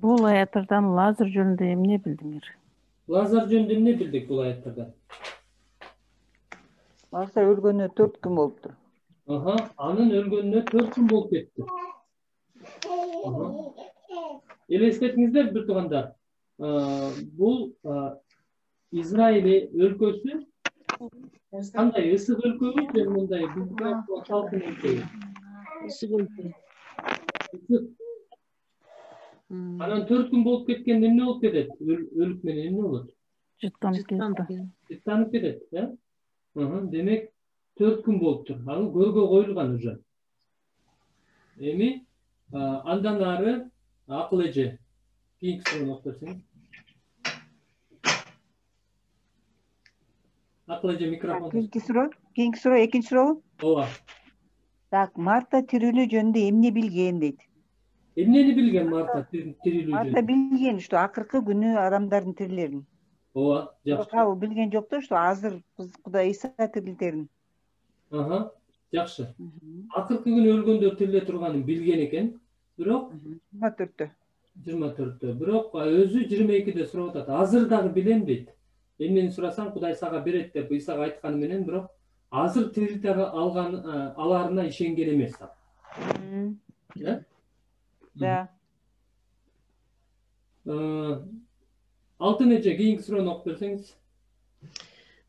[SPEAKER 6] Бул аяттардан Лазар жөнүндө эмне билдиңер?
[SPEAKER 2] Лазар жөнүндө эмне билдик бул аяттардан?
[SPEAKER 5] Лазар өлгөнүнө 4 күн болуптур.
[SPEAKER 2] Анын өлгөнүнө 4 күн болуп кетти. Элестетиңиздер, бир туугандар. Бул Израиль өлкөсү кандай ысык өлкөбү же мындай биздики салкын өлкөбү?
[SPEAKER 4] Ысык өлкө.
[SPEAKER 2] Анан 4 күн болуп кеткенде эмне болуп кетет? Өлүк менен эмне болот? Жыттанып кетет, э? Демек 4 күн болуптур. Ал көргө коюлган уже. Эми андан ары акыл эже. Кийинки суроону окуп берсеңиз. Акыл эже, микрофон.
[SPEAKER 5] Кийинки суроо, экинчи суроо.
[SPEAKER 2] Ооба.
[SPEAKER 5] Так, Марта тирилүү жөнүндө эмне билген дейт.
[SPEAKER 2] Эмнени билген Марта тирилүү жөнүндө?
[SPEAKER 5] Марта билген, что акыркы күнү адамдардын тирилерин.
[SPEAKER 2] Ооба, жакшы.
[SPEAKER 5] Ал билген жок да, что азыр Кудай Иса тирилтерин.
[SPEAKER 2] Жакшы. Акыркы күнү өлгөндөр тириле турганын билген экен, бирок 24-тө. Бирок өзү 22-де сурап атат. Азыр дагы билем дейт. Эмнени сурасаң Кудай сага берет деп Исага айтканы менен, бирок азыр тирилте аларына ишенген эмес.
[SPEAKER 5] Да.
[SPEAKER 2] Алтын эже, кийинки суроону окуп берсеңиз.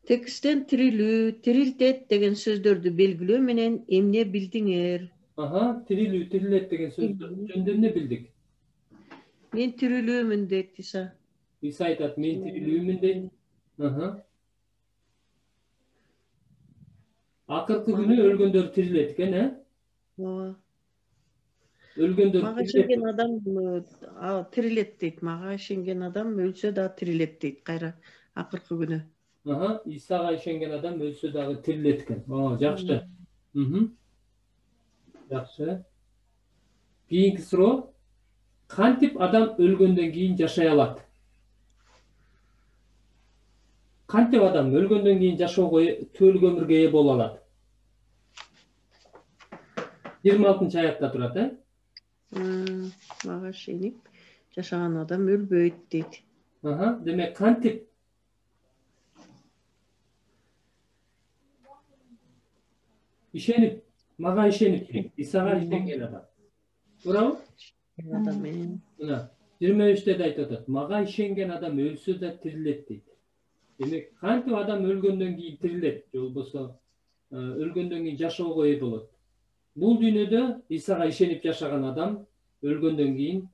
[SPEAKER 4] Тексттен тирилүү, тирилтет деген сөздөрдү белгилөө менен эмне билдиңер?
[SPEAKER 2] Тирилүү, тирилет деген сөздөр жөнүндө эмне билдик?
[SPEAKER 4] Мен тирилүүмүн дейт Иса.
[SPEAKER 2] Иса айтат, мен тирилүүмүн дейт. Акыркы күнү өлгөндөр тирилет экен,
[SPEAKER 4] Ооба.
[SPEAKER 2] Өлгөндөр
[SPEAKER 4] Мага ишенген адам тирилет дейт. Мага ишенген адам өлсө да тирилет дейт кайра акыркы күнү.
[SPEAKER 2] Исага ишенген адам өлсө дагы тирилет экен. Жакшы. Жакшы. Кийинки суроо. Кантип адам өлгөндөн кийин жашай алат? Кантип адам өлгөндөн кийин жашоого түбөлүк өмүргө ээ боло алат? 26-аятта турат,
[SPEAKER 4] Мага ишенип жашаган адам өлбөйт дейт.
[SPEAKER 2] Демек, кантип? Ишенип, мага ишенип, Исага ишенген адам. Туурабы?
[SPEAKER 4] Адам менен.
[SPEAKER 2] 23-те айтып атат. Мага ишенген адам өлсө да тирилет дейт. Демек, кантип адам өлгөндөн кийин тирилет, же болбосо өлгөндөн кийин жашоого ээ болот? Бул дүйнөдө Исага ишенип жашаган адам өлгөндөн кийин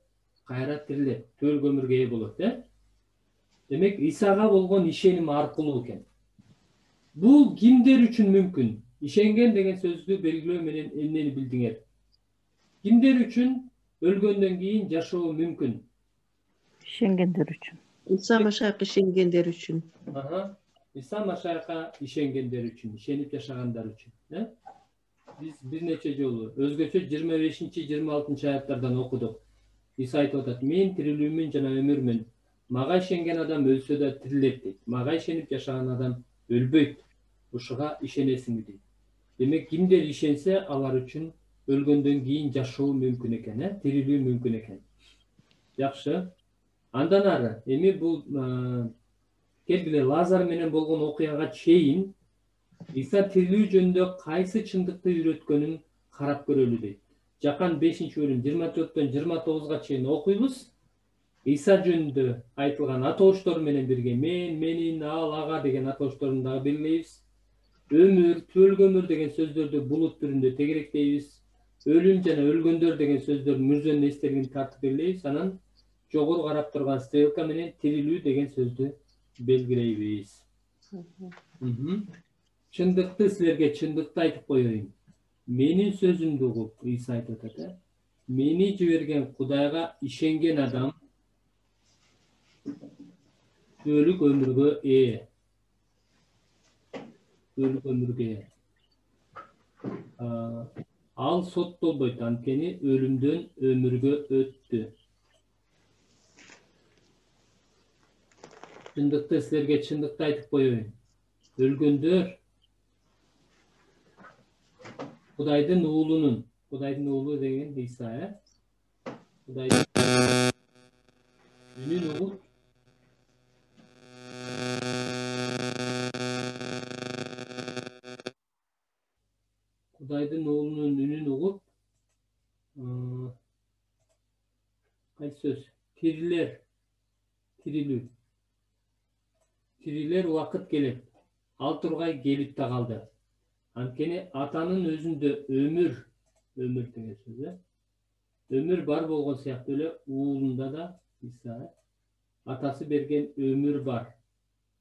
[SPEAKER 2] кайра тирилет, түбөлүк өмүргө ээ болот, Демек, Исага болгон ишеним аркылуу экен. Бул кимдер үчүн мүмкүн? Ишенген деген сөздү белгилөө менен эмнени билдиңер? Кимдер үчүн өлгөндөн кийин жашоо мүмкүн?
[SPEAKER 6] Ишенгендер үчүн.
[SPEAKER 4] Иса Машайык ишенгендер үчүн.
[SPEAKER 2] İsa Машайхка ишенгендер үчүн, ишенип жашагандар үчүн. Биз бир нече жолу өзгөчө 25-26 аяттардан окудук. İsa айтып атат: "Мен тирилүүмүн жана өмүрмүн. Мага ишенген адам өлсө да тирилет" дейт. Мага ишенип жашаган адам өлбөйт. Ушуга ишенесиңби дейт. Демек, кимдер ишенсе, алар үчүн өлгөндөн кийин жашоо мүмкүн экен, тирилүү мүмкүн экен. Жакшы. Андан ары, эми бул келгиле Лазар менен болгон окуяга чейин İsa тирилүү жөнүндө кайсы чындыкты үйрөткөнүн карап көрөлү дейт. Жакан 5-бөлүм 24-29 чейин окуйбуз. İsa жөнүндө айтылган атооштор менен бирге менин, ал, ага деген атоошторун дагы белгилейбиз. Өмүр, түөлгөмүр деген сөздөрдү булут түрүндө тегеректейбиз. Өлүм жана өлгөндөр деген сөздөрдүн мүрзөнүн эстелигин тартып белгилейбиз. Анан жогору карап турган стрелка менен тирилүү деген сөздү белгилейбиз. Чындыкты силерге чындыкты айтып коеюн. Менин сөзүмдү угуп, İsa айтып атат, мени жиберген Кудайга ишенген адам өлүк өмүргө ээ. Өлүк өмүргө ээ. Ал соттолбойт, анткени өлүмдөн өмүргө өттү. Чындыкты силерге чындыкты айтып коеюн. Өлгөндөр Кудайдын уулу деген İsa, Кудайдын үнүн угуп, Кудайдын уулунун үнүн угуп, кайсы сөз? Тирилер убакыт келет. Ал тургай келип да калды. Анткени атанын өзүндө өмүр деген сөз, өмүр бар болгон сыяктуу эле уулунда да İsa атасы берген өмүр бар.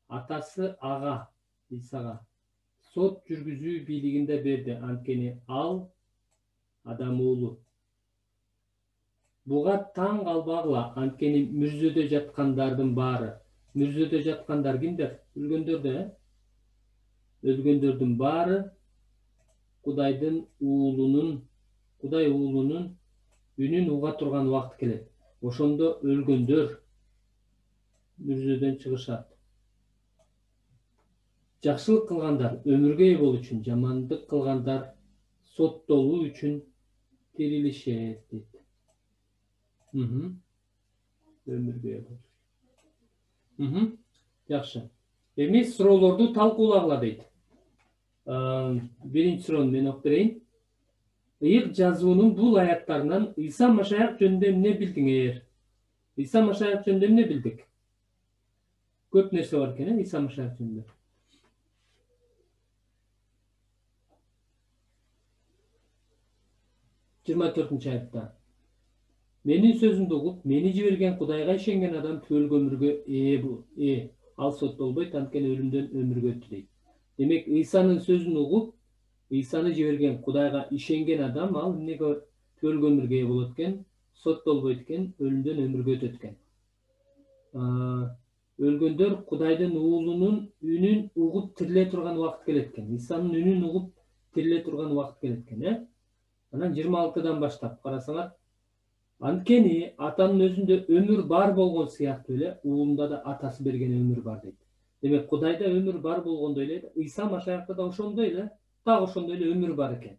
[SPEAKER 2] Атасы ага, İsa'га сот жүргүзүү бийлигин да берди, анткени ал адам уулу. Буга таң калбагыла, анткени мүрзөдө жаткандардын баары. Мүрзөдө жаткандар кимдер? Өлгөндөр да, өлгөндөрдүн баары Кудай уулунун үнүн уга турган убакыт келет. Ошондо өлгөндөр мүрзөдөн чыгышат. Жакшылык кылгандар өмүргө ээ болуу үчүн, жамандык кылгандар соттолуу үчүн тирилишет дейт. Өмүргө ээ болуу. Жакшы. Эми суроолорду талкуулагыла дейт. Биринчи суроону мен окуп берейин. Ыйык жазуунун бул аяттарынан İsa Машайх жөнүндө эмне билдиңер? İsa Машайх жөнүндө эмне билдик? Көп нерсе бар экен, İsa Машайх жөнүндө. 24 аятта. Менин сөзүмдү угуп, мени жиберген Кудайга ишенген адам түөлгө өмүргө ээ. Ал соттолбойт, анткени өлүмдөн өмүргө өттү дейт. Демек, İsa'нын сөзүн угуп, İsa'ны жиберген Кудайга ишенген адам ал эмнеге түөлгө өмүргө ээ болот экен, соттолбойт экен, өлүмдөн өмүргө өтөт экен. Өлгөндөр Кудайдын уулунун үнүн угуп тириле турган убакыт келет экен. İsa'нын үнүн угуп тириле турган убакыт келет экен, Анан 26-дан баштап карасаңар, анткени атанын өзүндө өмүр бар болгон сыяктуу эле уулунда да атасы берген өмүр бар дейт. Демек, Кудайда өмүр бар болгондой эле, İsa Машайхта да ошондой эле, так ошондой эле өмүр бар экен.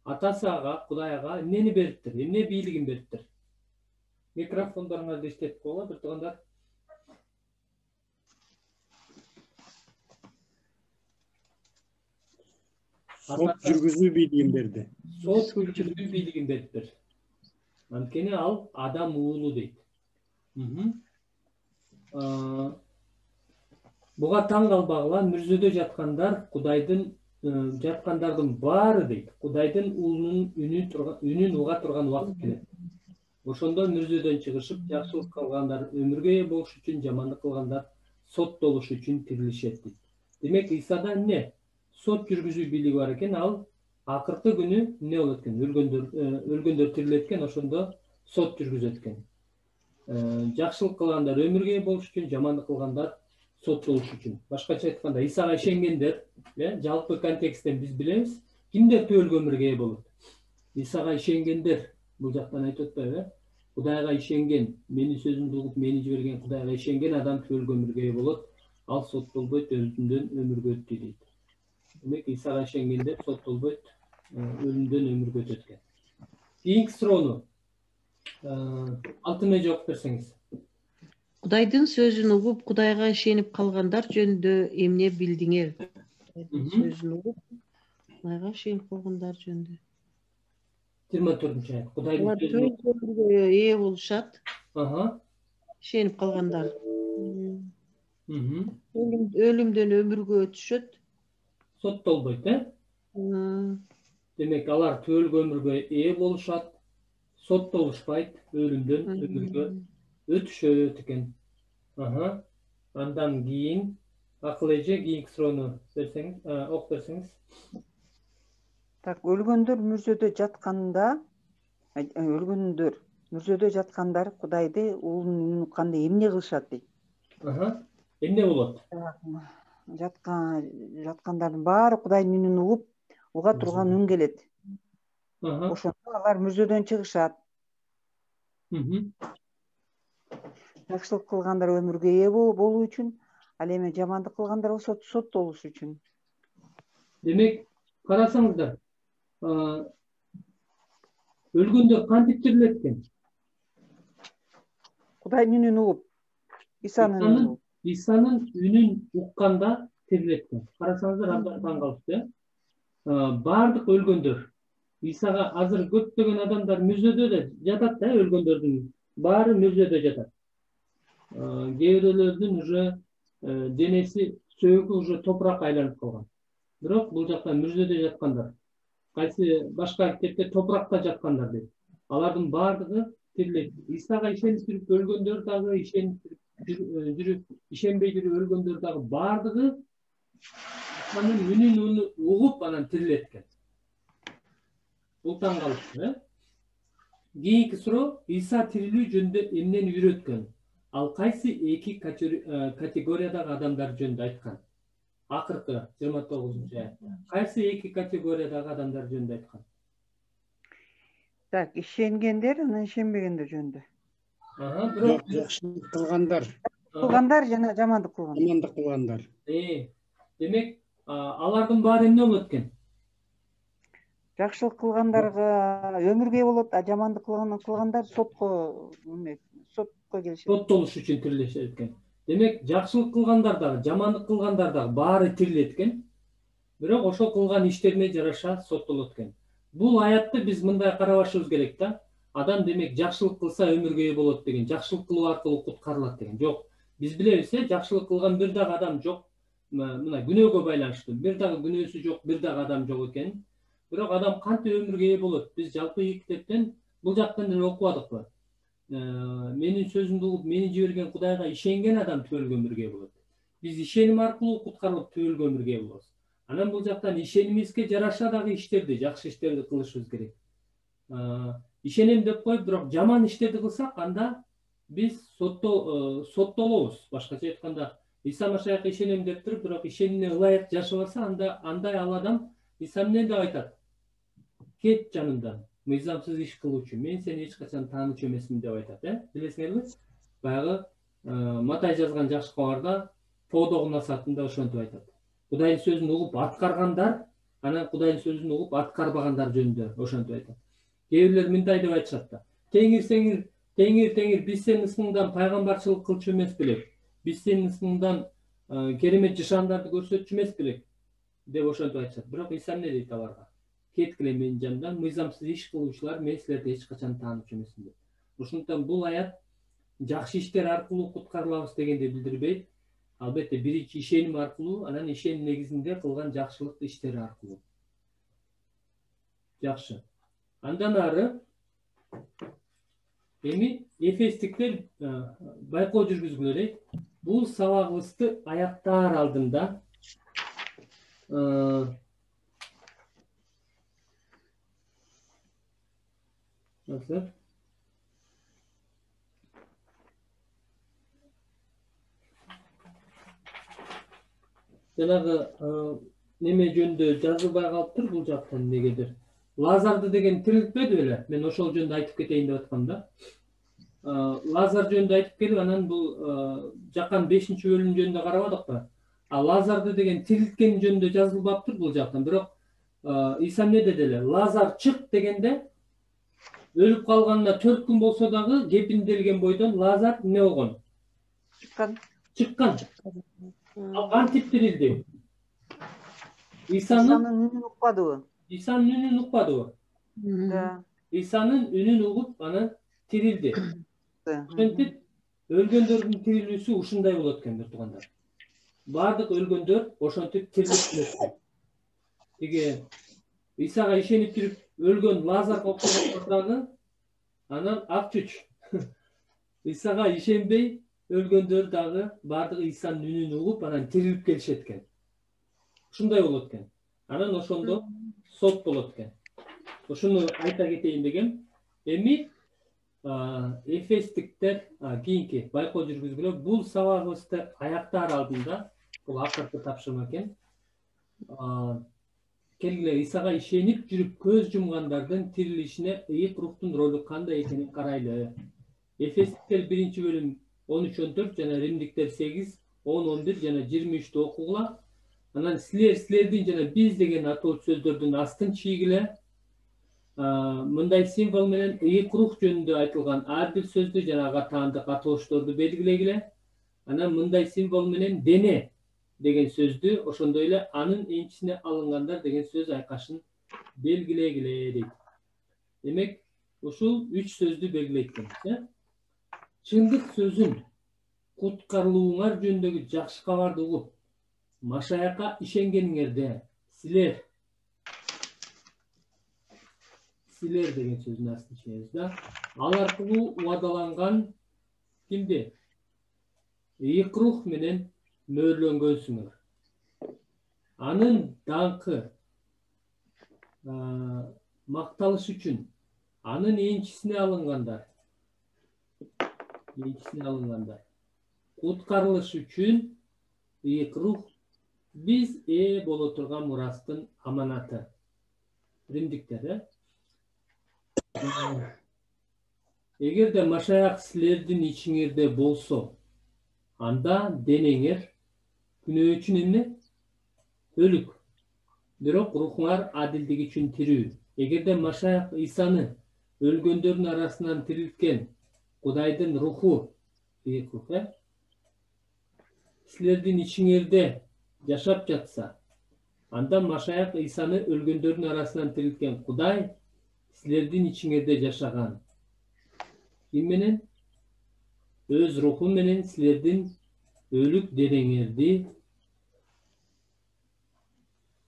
[SPEAKER 2] Атасы ага, Кудай ага эмнени бериптир, эмне бийлигин бериптир? Микрофондоруңарды иштетип койгула, бир туугандар.
[SPEAKER 1] Сот жүргүзүү бийлигин берди.
[SPEAKER 2] Сот жүргүзүү бийлигин бериптир. Анткени ал адам уулу дейт. Буга таң калбагыла, мүрзөдө жаткандар жаткандардын баары дейт. Кудайдын уулунун үнүн уга турган убакыт келет. Ошондо мүрзөдөн чыгышып, жакшылык кылгандар өмүргө ээ болуш үчүн, жамандык кылгандар соттолуш үчүн тирилишет дейт. Демек, İsa'да эмне? Сот жүргүзүү бийлиги бар экен, ал акыркы күнү эмне болот экен? Өлгөндөр тирилет экен, ошондо сот жүргүзөт экен. Жакшылык кылгандар өмүргө ээ болуш үчүн, жамандык кылгандар соттолуш үчүн. Башкача айтканда, Исага ишенгендер, жалпы контексттен биз билебиз, кимдер түбөлүк өмүргө ээ болот? Исага ишенгендер, бул жактан айтып атпайбы? Кудайга ишенген, менин сөзүмдү угуп, мени жиберген Кудайга ишенген адам түбөлүк өмүргө ээ болот. Ал соттолбойт, өлүмдөн өмүргө өттү дейт. Демек, Исага ишенгендер соттолбойт, өлүмдөн өмүргө өтөт экен. Кийинки суроону алтын жооп берсеңиз.
[SPEAKER 4] Кудайдын сөзүн угуп, Кудайга ишенип калгандар жөнүндө эмне билдиңер? Сөзүн угуп, Кудайга ишенип калгандар жөнүндө.
[SPEAKER 2] 24 аят.
[SPEAKER 4] Алар түбөлүк өмүргө ээ болушат. Ишенип калгандар. Өлүмдөн өмүргө өтүшөт.
[SPEAKER 2] Соттолбойт, Демек, алар түбөлүк өмүргө ээ болушат, соттолушпайт, өлүмдөн өмүргө өтүшөт экен. Андан кийин Акыл эже кийинки суроону берсеңиз, окуп берсеңиз.
[SPEAKER 5] Так, өлгөндөр мүрзөдө жаткандар Кудайды уулунун үнүн укканда эмне кылышат дейт.
[SPEAKER 2] Эмне болот?
[SPEAKER 5] Жаткандардын баары Кудайдын үнүн уга турган үн келет. Ошондо алар мүрзөдөн чыгышат. Жакшылык кылгандар өмүргө ээ болуу үчүн, ал эми жамандык кылгандар болсо соттолуш үчүн.
[SPEAKER 2] Демек, карасаңыздар, өлгөндөр кантип тирилет экен?
[SPEAKER 5] Кудайдын үнүн угуп, Исанын
[SPEAKER 2] үнүн укканда тирилет экен. Карасаңыздар, абдан таң калыптыр. Бардык өлгөндөр, Исага азыр көптөгөн адамдар мүзөдө да жатат, өлгөндөрдүн баары мүзөдө жатат. Кээ бирөөлөрдүн уже денеси, сөөгү уже топуракка айланып калган. Бирок бул жакта мүзөдө жаткандар, кайсы башка китепте топуракта жаткандар дейт. Алардын баардыгы тирилет. Исага ишенип жүрүп өлгөндөр дагы, ишенбей жүрүп өлгөндөр дагы баардыгы Исанын үнүн угуп анан тирилет экен. Бул таң калыптыр, Кийинки суроо, Иса тирилүү жөнүндө эмнени үйрөткөн? Ал кайсы эки категориядагы адамдар жөнүндө айткан? Акыркы 29-аят. Кайсы эки категориядагы адамдар жөнүндө айткан?
[SPEAKER 5] Так, ишенгендер, анан ишенбегендер жөнүндө.
[SPEAKER 1] Бирок жакшылык кылгандар.
[SPEAKER 5] Кылгандар жана жамандык кылгандар.
[SPEAKER 2] Демек, алардын баары эмне болот экен?
[SPEAKER 5] Жакшылык кылгандарга өмүргө ээ болот, а жамандык кылгандар сотко келишет.
[SPEAKER 2] Соттолуш үчүн тирилишет экен. Демек, жакшылык кылгандар дагы, жамандык кылгандар дагы баары тирилет экен. Бирок ошол кылган иштерине жараша соттолот экен. Бул аятты биз мындай карабашыбыз керек да. Адам демек жакшылык кылса өмүргө ээ болот деген, жакшылык кылуу аркылуу куткарылат деген. Жок. Биз билебиз, жакшылык кылган бир дагы адам жок. Мына күнөөгө байланыштуу. Бир дагы күнөөсү жок, бир дагы адам жок экен. Бирок адам кантип өмүргө ээ болот? Биз жалпы китептен бул жактан эле окубадыкпы? Менин сөзүмдү угуп, мени жиберген Кудайга ишенген адам түбөлүк өмүргө ээ болот. Биз ишеним аркылуу куткарылып түбөлүк өмүргө ээ болобуз. Анан бул жактан ишенимибизге жараша дагы иштерди, жакшы иштерди кылышыбыз керек. Ишенем деп коюп, бирок жаман иштерди кылсак, анда биз соттолобуз. Башкача айтканда, Иса Машаякка ишенем деп туруп, бирок ишенимине ылайык жашабаса, андай ал адам Иса эмне деп айтат? Кет жанымдан, мыйзамсыз иш кылуучу, мен сени эч качан таанычу эмесмин деп айтат, билесиңерби? Баягы Матай жазган жакшы кабарда Тоодогу насаатында ошентип айтат. Кудайдын сөзүн угуп аткаргандар, анан Кудайдын сөзүн угуп аткарбагандар жөнүндө ошентип айтат. Кээ бирлер мындай деп айтышат да. Теңир, биз сенин ысмыңдан пайгамбарчылык кылчу эмес белек? Биз сенин ысмыңдан керемет жышаандарды көрсөтчү эмес белек? Деп ошентип айтышат. Бирок Иса эмне дейт аларга? Кеткиле менин жанымдан, мыйзамсыз иш кылуучулар, мен силерди эч качан таанычу эмесмин деп. Ошондуктан бул аят жакшы иштер аркылуу куткарылабыз дегенди билдирбейт. Албетте биринчи ишеним аркылуу, анан ишеним негизинде кылган жакшылык иштери аркылуу. Жакшы. Андан ары эми Эфестиктер байкоо жүргүзгүлөр. Бул сабагыбызды аяктаар алдында жанагы неме жөнүндө жазылбай калыптыр бул жактан негедир. Лазарды деген тирилтпеди беле? Мен ошол жөнүндө айтып кетейин деп аткам да. Лазар жөнүндө айтып келип, анан бул жакан 5-бөлүм жөнүндө карабадык да. Лазарды деген тирилткени жөнүндө жазылбаптыр бул жактан. Бирок Иса эмне деди эле? Лазар чык дегенде өлүп калганына 4 күн болсо дагы кепинделген бойдон Лазар эмне болгон? Чыккан. Кантип тирилди? Исанын
[SPEAKER 5] үнүн укпадыбы?
[SPEAKER 2] Исанын үнүн укпадыбы?
[SPEAKER 5] Да.
[SPEAKER 2] Исанын үнүн угуп, анан тирилди. Ошентип, өлгөндөрдүн тирилүүсү ушундай болот экен, туугандар. Бардык өлгөндөр ошентип тирилет. Тиги Исага ишенип туруп өлгөн Лазар окшогон дагы анан ак чүч. Исага ишенбей өлгөндөр дагы бардык Исанын үнүн угуп, анан тирилип келишет экен. Ушундай болот экен. Анан ошондо сот болот экен. Ушуну айта кетейин дегем. Эми Эфестиктер кийинки байкоо жүргүзгүлө бул сабагыбызды аяктаар алдында, бул акыркы тапшырма экен. Келгиле Исага ишенип жүрүп көз жумгандардын тирилишине ыйык рухтун ролу кандай экенин карайлы. Эфестиктер 1-бөлүм 13-14 жана Римдиктер 8-10-11 жана 23-тө окугула. Анан силердин жана биз деген атоо сөздөрдүн астын чийгиле. Мындай символ менен ыйык рух жөнүндө айтылган ар бир сөздү жана ага таандык атоочторду белгилегиле. Анан мындай символ менен дене деген сөздү, ошондой эле анын энчисине алынгандар деген сөз айкашын белгилегиле дейт. Демек, ушул 3 сөздү белгилейт экен. Чындык сөзүн, куткарылууңар жөнүндөгү жакшы кабарды угуп, Машаякка ишенгениңерде силер деген сөзүн астын чийебиз да. Ал аркылуу убадаланган кимди? Ыйык рух менен мөөрлөнгөнсүңөр. Анын даңкы макталыш үчүн анын энчисине алынгандар. Куткарылыш үчүн ыйык рух биз боло турган мурастын аманаты. Римдиктер, эгерде Машаяк силердин ичиңерде болсо, анда денеңер күнөө үчүн эмне? Өлүк. Бирок рухуңар адилдик үчүн тирүү. Эгерде Машаяк Исаны өлгөндөрдүн арасынан тирилткен Кудайдын руху, ыйык рух, силердин ичиңерде жашап жатса, анда Машаяк Исаны өлгөндөрдүн арасынан тирилткен Кудай силердин ичиңерде жашаган. Ким менен? Өз руху менен силердин өлүк денеңерди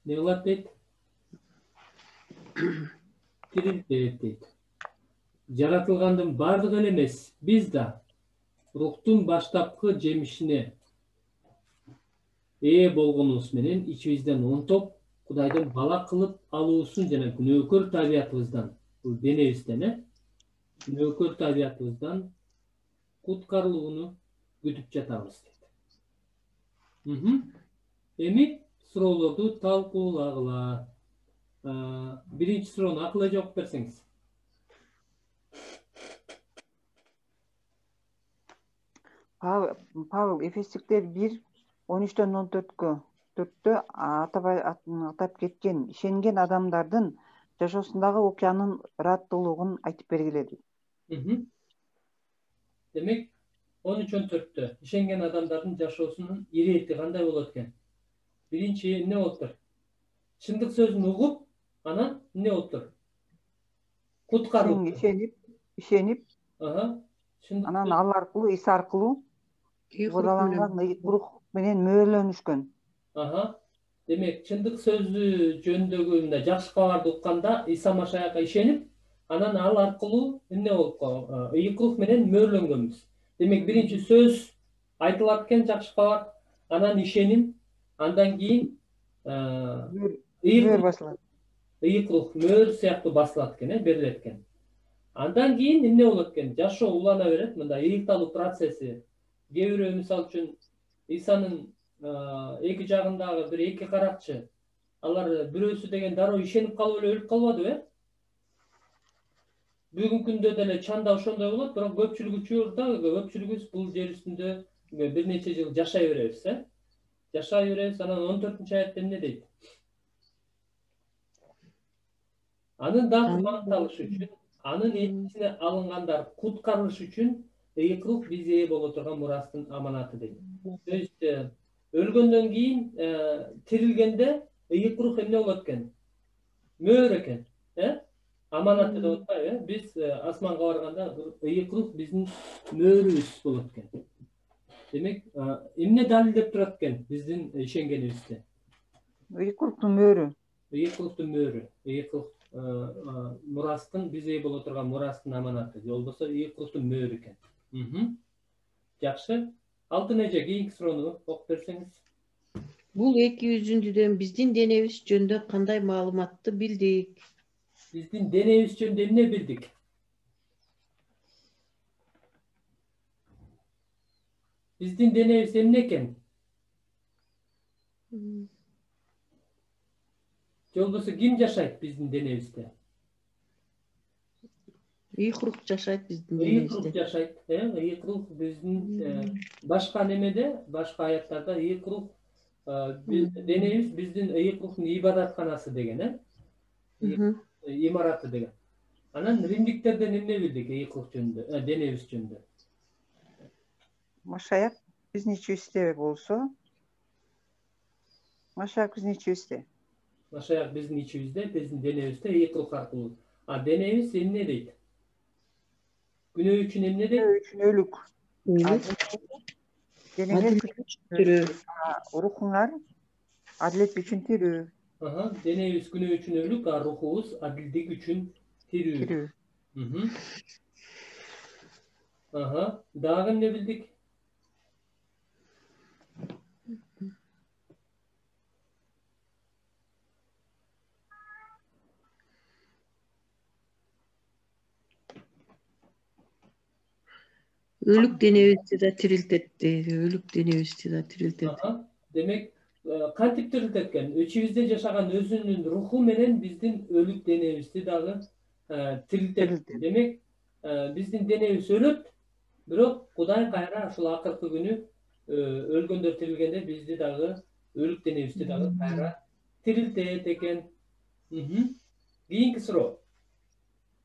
[SPEAKER 2] не кылат дейт? Тирилтет дейт. Жаратылгандын бардыгы эле эмес, биз да рухтун баштапкы жемишине болгонубуз менен ичибизден онтоп Кудайдын бала кылып алуусун жана күнөөкөр табиятыбыздан, бул денебизден, күнөөкөр табиятыбыздан куткарылууну күтүп жатабыз дейт. Эми суроолорду талкуулагыла. Биринчи суроону акыл эле жооп берсеңиз.
[SPEAKER 5] Павел, Эфестиктер 1:13-14 атап кеткен ишенген адамдардын жашоосундагы окуянын ыраттуулугун айтып бергиле.
[SPEAKER 2] Демек, 13-14 ишенген адамдардын жашоосунун ирети кандай болот экен? Биринчи эмне болуптур? Чындык сөзүн угуп, анан эмне болуптур? Куткаруу.
[SPEAKER 5] Ишенип, анан ал аркылуу, Иса аркылуу убадаланган ыйык рух менен мөөрлөнүшкөн.
[SPEAKER 2] Демек, чындык сөзү жөнүндөгү мындай жакшы кабарды укканда Иса Машаякка ишенип, анан ал аркылуу эмне болуп, ыйык рух менен мөөрлөнгөнбүз. Демек, биринчи сөз айтылат экен, жакшы кабар, анан ишеним, андан кийин ыйык рух мөөр сыяктуу басылат экен, берилет экен. Андан кийин эмне болот экен? Жашоо улана берет, мындай ыйыкталуу процесси. Кээ бирөө мисалы үчүн Исанын эки жагындагы бир эки каракчы алар бирөөсү деген дароо ишенип калып эле өлүп калбадыбы? Бүгүнкү күндө деле чанда ошондой болот, бирок көпчүлүгү да көпчүлүгүбүз бул жер үстүндө бир нече жыл жашай беребиз, жашай беребиз. Анан 14-аятта эмне дейт? Анын даты манкталыш үчүн, анын этисине алынгандар куткарылыш үчүн ыйык биз ээ боло турган мурастын аманаты дейт. То есть өлгөндөн кийин тирилгенде ыйык рух эмне болот экен? Мөөр экен, аманаты деп атпайбы? Биз асманга барганда ыйык рух биздин мөөрүбүз болот экен. Демек, эмне далилдеп турат экен биздин ишенгенибизди?
[SPEAKER 5] Ыйык рухтун мөөрү.
[SPEAKER 2] Ыйык рухтун мөөрү, ыйык рух мурастын биз ээ боло турган мурастын аманаты. Же болбосо ыйык рухтун мөөрү экен. Жакшы. Алтын эже, кийинки суроону окуп берсеңиз.
[SPEAKER 4] Бул эки үзүндүдөн биздин денебиз жөнүндө кандай маалыматты билдик?
[SPEAKER 2] Биздин денебиз жөнүндө эмне билдик? Биздин денебиз эмне экен? Же болбосо ким жашайт биздин денебизде?
[SPEAKER 4] Ыйык рух жашайт биздин
[SPEAKER 2] Ыйык рух
[SPEAKER 4] денебизде.
[SPEAKER 2] жашайт, ыйык рух биздин башка немеде, башка аяттарда ыйык рух денебиз биздин ыйык рухтун ибадатканасы деген, имараты деген. Анан римдиктерден эмне билдик ыйык рух жөнүндө, денебиз жөнүндө?
[SPEAKER 5] Машаяк биздин ичибизде болсо, Машаяк биздин ичибизде.
[SPEAKER 2] Машаяк биздин ичибизде, биздин денебизде ыйык рух аркылуу. А денебиз эмне дейт? Күнөө үчүн эмне дейт?
[SPEAKER 5] Күнөө үчүн өлүк. Денеңер
[SPEAKER 4] Тирүү.
[SPEAKER 5] рухуңар адилет үчүн тирүү.
[SPEAKER 2] Денебиз күнөө үчүн өлүк, а рухубуз адилдик үчүн тирүү. Дагы эмне билдик?
[SPEAKER 4] Өлүк денебизди да тирилтет дейт. Өлүк денебизди да тирилтет.
[SPEAKER 2] Демек, кантип тирилтет экен? Ичибизде жашаган өзүнүн руху менен биздин өлүк денебизди дагы тирилтет. Демек, биздин денебиз өлөт, бирок Кудай кайра ушул акыркы күнү өлгөндөр тирилгенде бизди дагы өлүк денебизди дагы кайра тирилтет экен. Кийинки суроо.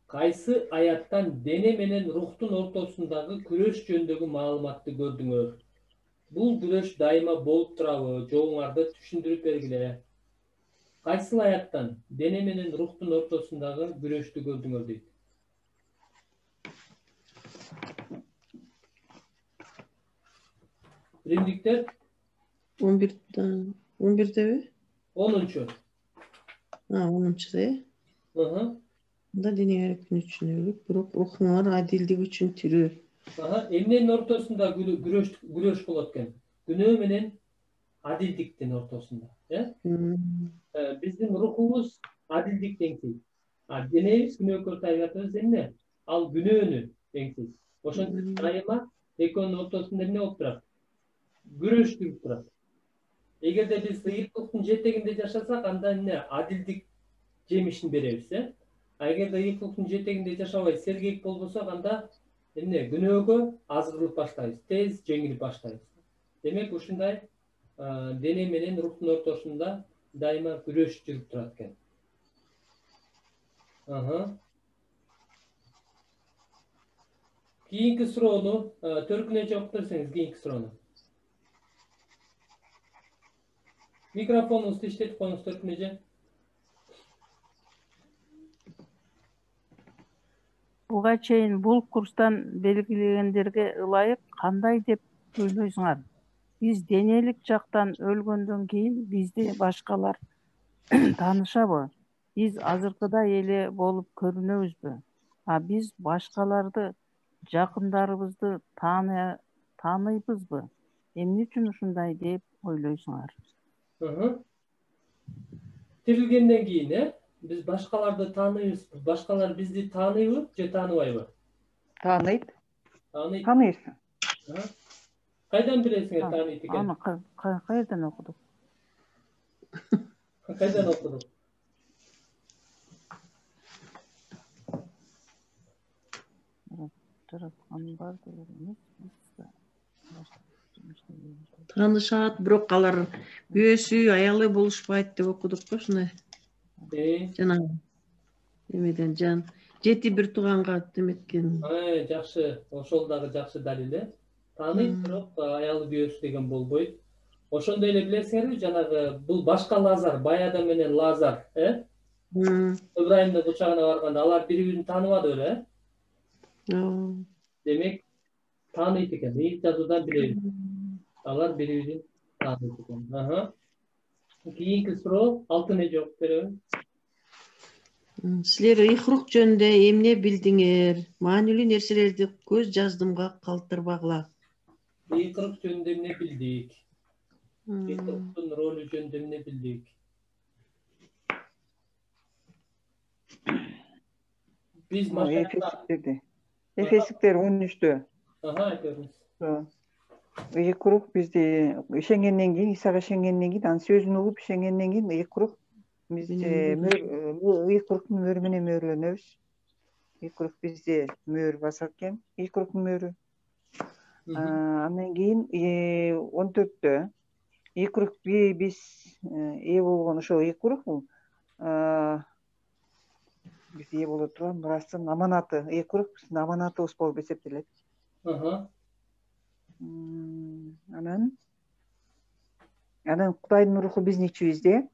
[SPEAKER 2] Кайсы аяттан дене менен рухтун ортосундагы күрөш жөнүндөгү маалыматты көрдүңөр? Бул күрөш дайыма болуп турабы? Жоңуңарды түшүндүрүп бергиле. Кайсы аяттан дене менен рухтун ортосундагы күрөштү көрдүңөр дейт? Римдиктер
[SPEAKER 4] 11'deби?
[SPEAKER 2] 10-чу.
[SPEAKER 4] 10-да, да денеңер күн үчүн өлүк, бирок рухуңар адилдик үчүн тирүү.
[SPEAKER 2] Эмненин ортосунда күрөш болот экен? Күнөө менен адилдиктин ортосунда, биздин рухубуз адилдик теңсиз. Денебиз күнөөкөр табиятыбыз эмне? Ал күнөөнү теңсиз. Ошондуктан дайыма экөөнүн ортосунда эмне болуп турат? Күрөш жүрүп турат. Эгерде биз ыйык рухтун жетегинде жашасак, анда эмне? Адилдик жемишин беребиз, Эгерде ыйык рухтун жетегинде жашабай сергек болбосок, анда эмне? Күнөөгө азгырылып баштайбыз, тез жеңилип баштайбыз. Демек, ушундай дене менен рухтун ортосунда дайыма күрөш жүрүп турат экен. Кийинки суроону Төркүн эже окуп берсеңиз, кийинки суроону. Микрофонуңузду иштетип коюңуз, Төркүн эже.
[SPEAKER 6] Буга чейин бул курстан белгилегендерге ылайык кандай деп ойлойсуңар? Биз денелик жактан өлгөндөн кийин бизди башкалар таанышабы? Биз азыркыдай эле болуп көрүнөбүзбү? Биз башкаларды, жакындарыбызды тааныйбызбы? Эмне үчүн ушундай деп ойлойсуңар?
[SPEAKER 2] Тирилгенден кийин, биз башкаларды тааныйбызбы? Башкалар бизди тааныйбы же тааныбайбы?
[SPEAKER 5] Тааныйт.
[SPEAKER 2] Тааныйт.
[SPEAKER 5] Тааныйсың.
[SPEAKER 2] Кайдан билесиңер таанийт экен?
[SPEAKER 6] Аны кайерден окудук?
[SPEAKER 2] Кайдан окудук?
[SPEAKER 4] Таанышат, бирок алар күйөөсү, аялы болушпайт деп окудук го ушундай. Жанагы эмеден жети бир тууганга деметкен.
[SPEAKER 2] Жакшы, ошол дагы жакшы далил. Тааныйт, бирок аялы күйөөсү деген болбойт. Ошондой эле билесиңерби, жанагы бул башка Лазар, бай адам менен Лазар, Ыбрайымдын кучагына барганда алар бири-бирин тааныбады беле, Демек, тааныйт экен. Ийит жазуудан билебиз. Алар бири-бирин тааныйт экен. Кийинки суроо, алтын жооп беребин.
[SPEAKER 4] Силер ыйык жөнүндө эмне билдиңер? Маанилүү нерселерди көз жаздымга калтырбагыла.
[SPEAKER 2] Ыйык жөнүндө эмне билдик? Ыйыктын ролу жөнүндө эмне билдик? Биз
[SPEAKER 5] Эфесиктер 13-тө.
[SPEAKER 2] Айтыңыз.
[SPEAKER 5] Ыйык рух бизди ишенгенден кийин, Исага ишенгенден кийин, анын сөзүн угуп ишенгенден кийин ыйык рух бизде ыйык рухтун мөөрү менен мөөрөлөнөбүз. Ыйык рух бизде мөөр басат экен, ыйык рухтун мөөрү. Андан кийин 14-тө ыйык рух биз ээ болгон ошо ыйык рух биз ээ боло турган Мурастын аманаты, ыйык рух биздин аманатыбыз болуп эсептелет. Анан Кудайдын руху биздин ичибизде.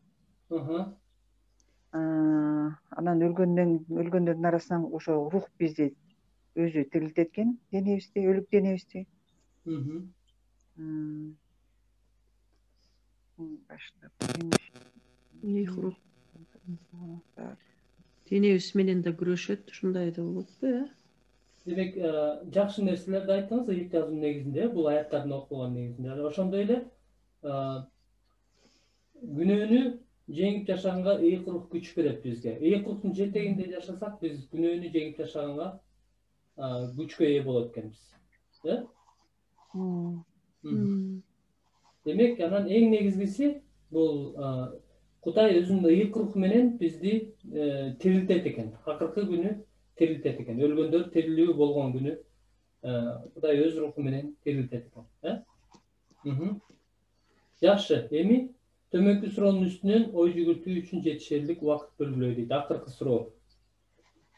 [SPEAKER 5] Анан өлгөндөрдүн арасынан ошо рух бизди өзү тирилтет экен, денебизди, өлүк денебизди.
[SPEAKER 4] Рух денебиз менен да күрөшөт, ушундай да болотпу?
[SPEAKER 2] Демек, жакшы нерселерди айттыңыз ыйык жазуунун негизинде, бул аяттардын окулган негизинде. Ошондой эле күнөөнү жеңип жашаганга ыйык рух күч берет бизге. Ыйык рухтун жетегинде жашасак, биз күнөөнү жеңип жашаганга күчкө ээ болот экенбиз. Демек, анан эң негизгиси бул Кудай өзүнүн ыйык руху менен бизди тирилтет экен. Акыркы күнү тирилтет экен. Өлгөндөр тирилүү болгон күнү Кудай өз руху менен тирилтет экен. Жакшы, эми төмөнкү суроонун үстүнөн ой жүгүртүү үчүн жетишерлик убакыт белгилөө дейт. Акыркы суроо.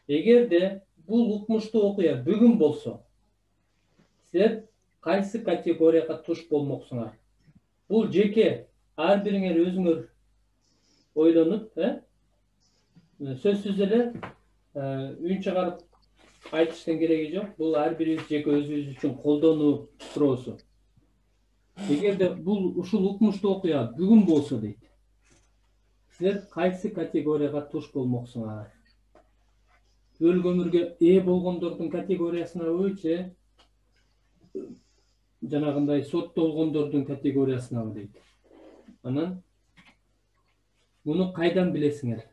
[SPEAKER 2] Эгерде бул укмуштуу окуя бүгүн болсо, силер кайсы категорияга туш болмоксуңар? Бул жеке ар бириңер өзүңөр ойлонуп, сөзсүз эле үн чыгарып айтыштын кереги жок. Бул ар бирибиз жеке өзүбүз үчүн колдонуу суроосу. Эгерде бул ушул укмуштуу окуя бүгүн болсо дейт, силер кайсы категорияга туш болмоксуңар? Өлгө өмүргө ээ болгондордун категориясынабы же жанагындай соттолгондордун категориясынабы дейт. Анан муну кайдан билесиңер?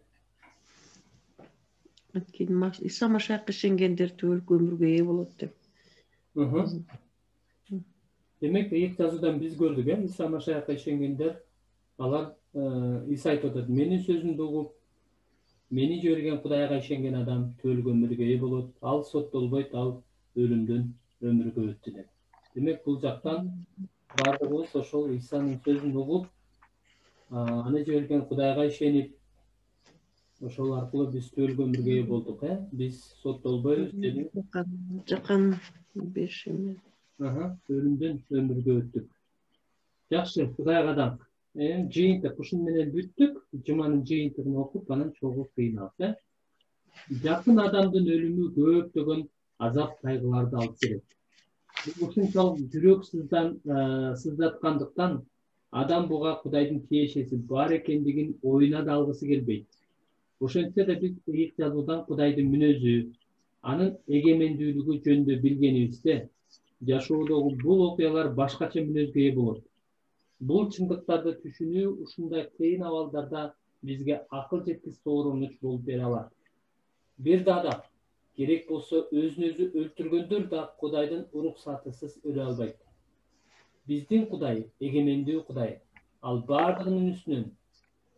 [SPEAKER 4] Иса Машайыкка ишенгендер өлкө өмүргө ээ болот деп.
[SPEAKER 2] Демек, ыйык жазуудан биз көрдүк, Иса Машайыкка ишенгендер, алар Иса айтып атат, менин сөзүмдү угуп, мени жиберген Кудайга ишенген адам өлкө өмүргө ээ болот, ал соттолбойт, ал өлүмдөн өмүргө өттү деп. Демек, бул жактан бардыгыбыз ошол Исанын сөзүн угуп, аны жиберген Кудайга ишенип, ошол аркылуу биз өлкө өмүргө ээ болдук, биз соттолбойбуз деди.
[SPEAKER 4] Жакан бешеме.
[SPEAKER 2] Өлүмдөн өмүргө өттүк. Жакшы, Кудайга даңк. Жыйынтык ушун менен бүттүк. Жуманын жыйынтыгын окуп, анан чогуу кыйналып, Жакын адамдын өлүмү көптөгөн азап кайгыларды алып келет. Ушунчалык жүрөк сыздаткандыктан адам буга Кудайдын тиешеси бар экендигин оюна да алгысы келбейт. Ошентсе да биз ыйык жазуудан Кудайдын мүнөзү, анын эгемендүүлүгү жөнүндө билгенибизде, жашоодогу бул окуялар башкача мүнөзгө ээ болот. Бул чындыктарды түшүнүү ушундай кыйын абалдарда бизге акыл жеткис сооронуч болуп бере алат. Бир да керек болсо өзүн өзү өлтүргөндөр да Кудайдын уруксатысыз өлө албайт. биздин Кудай эгемендүү Кудай. Ал бардыгынын үстүнөн,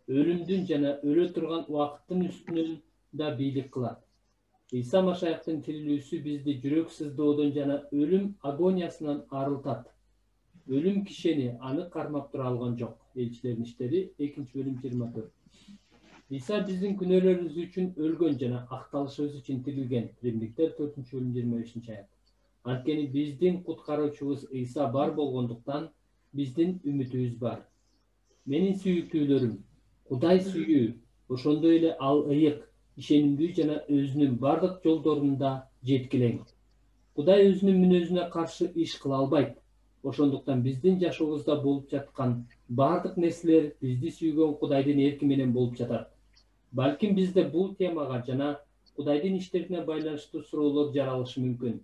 [SPEAKER 2] өлүмдүн жана өлө турган убакыттын үстүнөн да бийлик кылат. Ыйса Машаяктын тирилүүсү бизди жүрөк сыздоодон жана өлүм агониясынан арылтат. Өлүм кишени аны кармап тура алган жок. Элчилердин иштери 2-бөлүм 24. Ыйса биздин күнөөлөрүбүз үчүн өлгөн жана акталышыбыз үчүн тирилген. Римдиктер 4-бөлүм 25-аят. Анткени биздин куткаруучубуз Ыйса бар болгондуктан биздин үмүтүбүз бар. Менин сүйүктүүлөрүм, Кудай сүйүү, ошондой эле ал ыйык, ишенимдүү жана өзүнүн бардык жолдорунда жеткилең. Кудай өзүнүн мүнөзүнө каршы иш кыла албайт. Ошондуктан биздин жашообузда болуп жаткан бардык нерселер бизди сүйгөн Кудайдын эрки менен болуп жатат. Балким бизде бул темага жана Кудайдын иштерине байланыштуу суроолор жаралышы мүмкүн.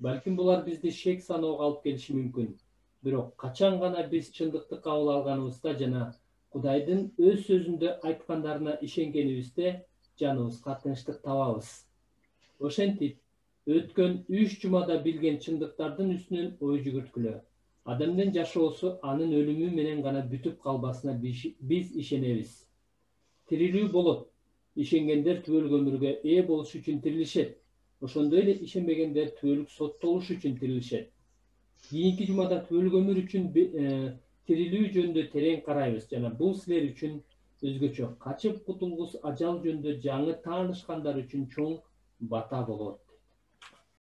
[SPEAKER 2] Балким булар бизди шек саноого алып келиши мүмкүн. Бирок качан гана биз чындыкты кабыл алганыбызда жана Кудайдын өз сөзүндө айткандарына ишенгенибизде жаныбызга тынчтык табабыз. Ошентип, өткөн 3 жумада билген чындыктардын үстүнөн ой жүгүрткүлө. Адамдын жашоосу анын өлүмү менен гана бүтүп калбасына биз ишенебиз. Тирилүү болот. Ишенгендер түбөлүк өмүргө ээ болуш үчүн тирилишет. Ошондой эле ишенбегендер түбөлүк соттолуш үчүн тирилишет. Кийинки жумада түбөлүк өмүр үчүн тирилүү жөнүндө терең карайбыз жана бул силер үчүн өзгөчө качып кутулгус ажал жөнүндө жаңы таанышкандар үчүн чоң бата болот.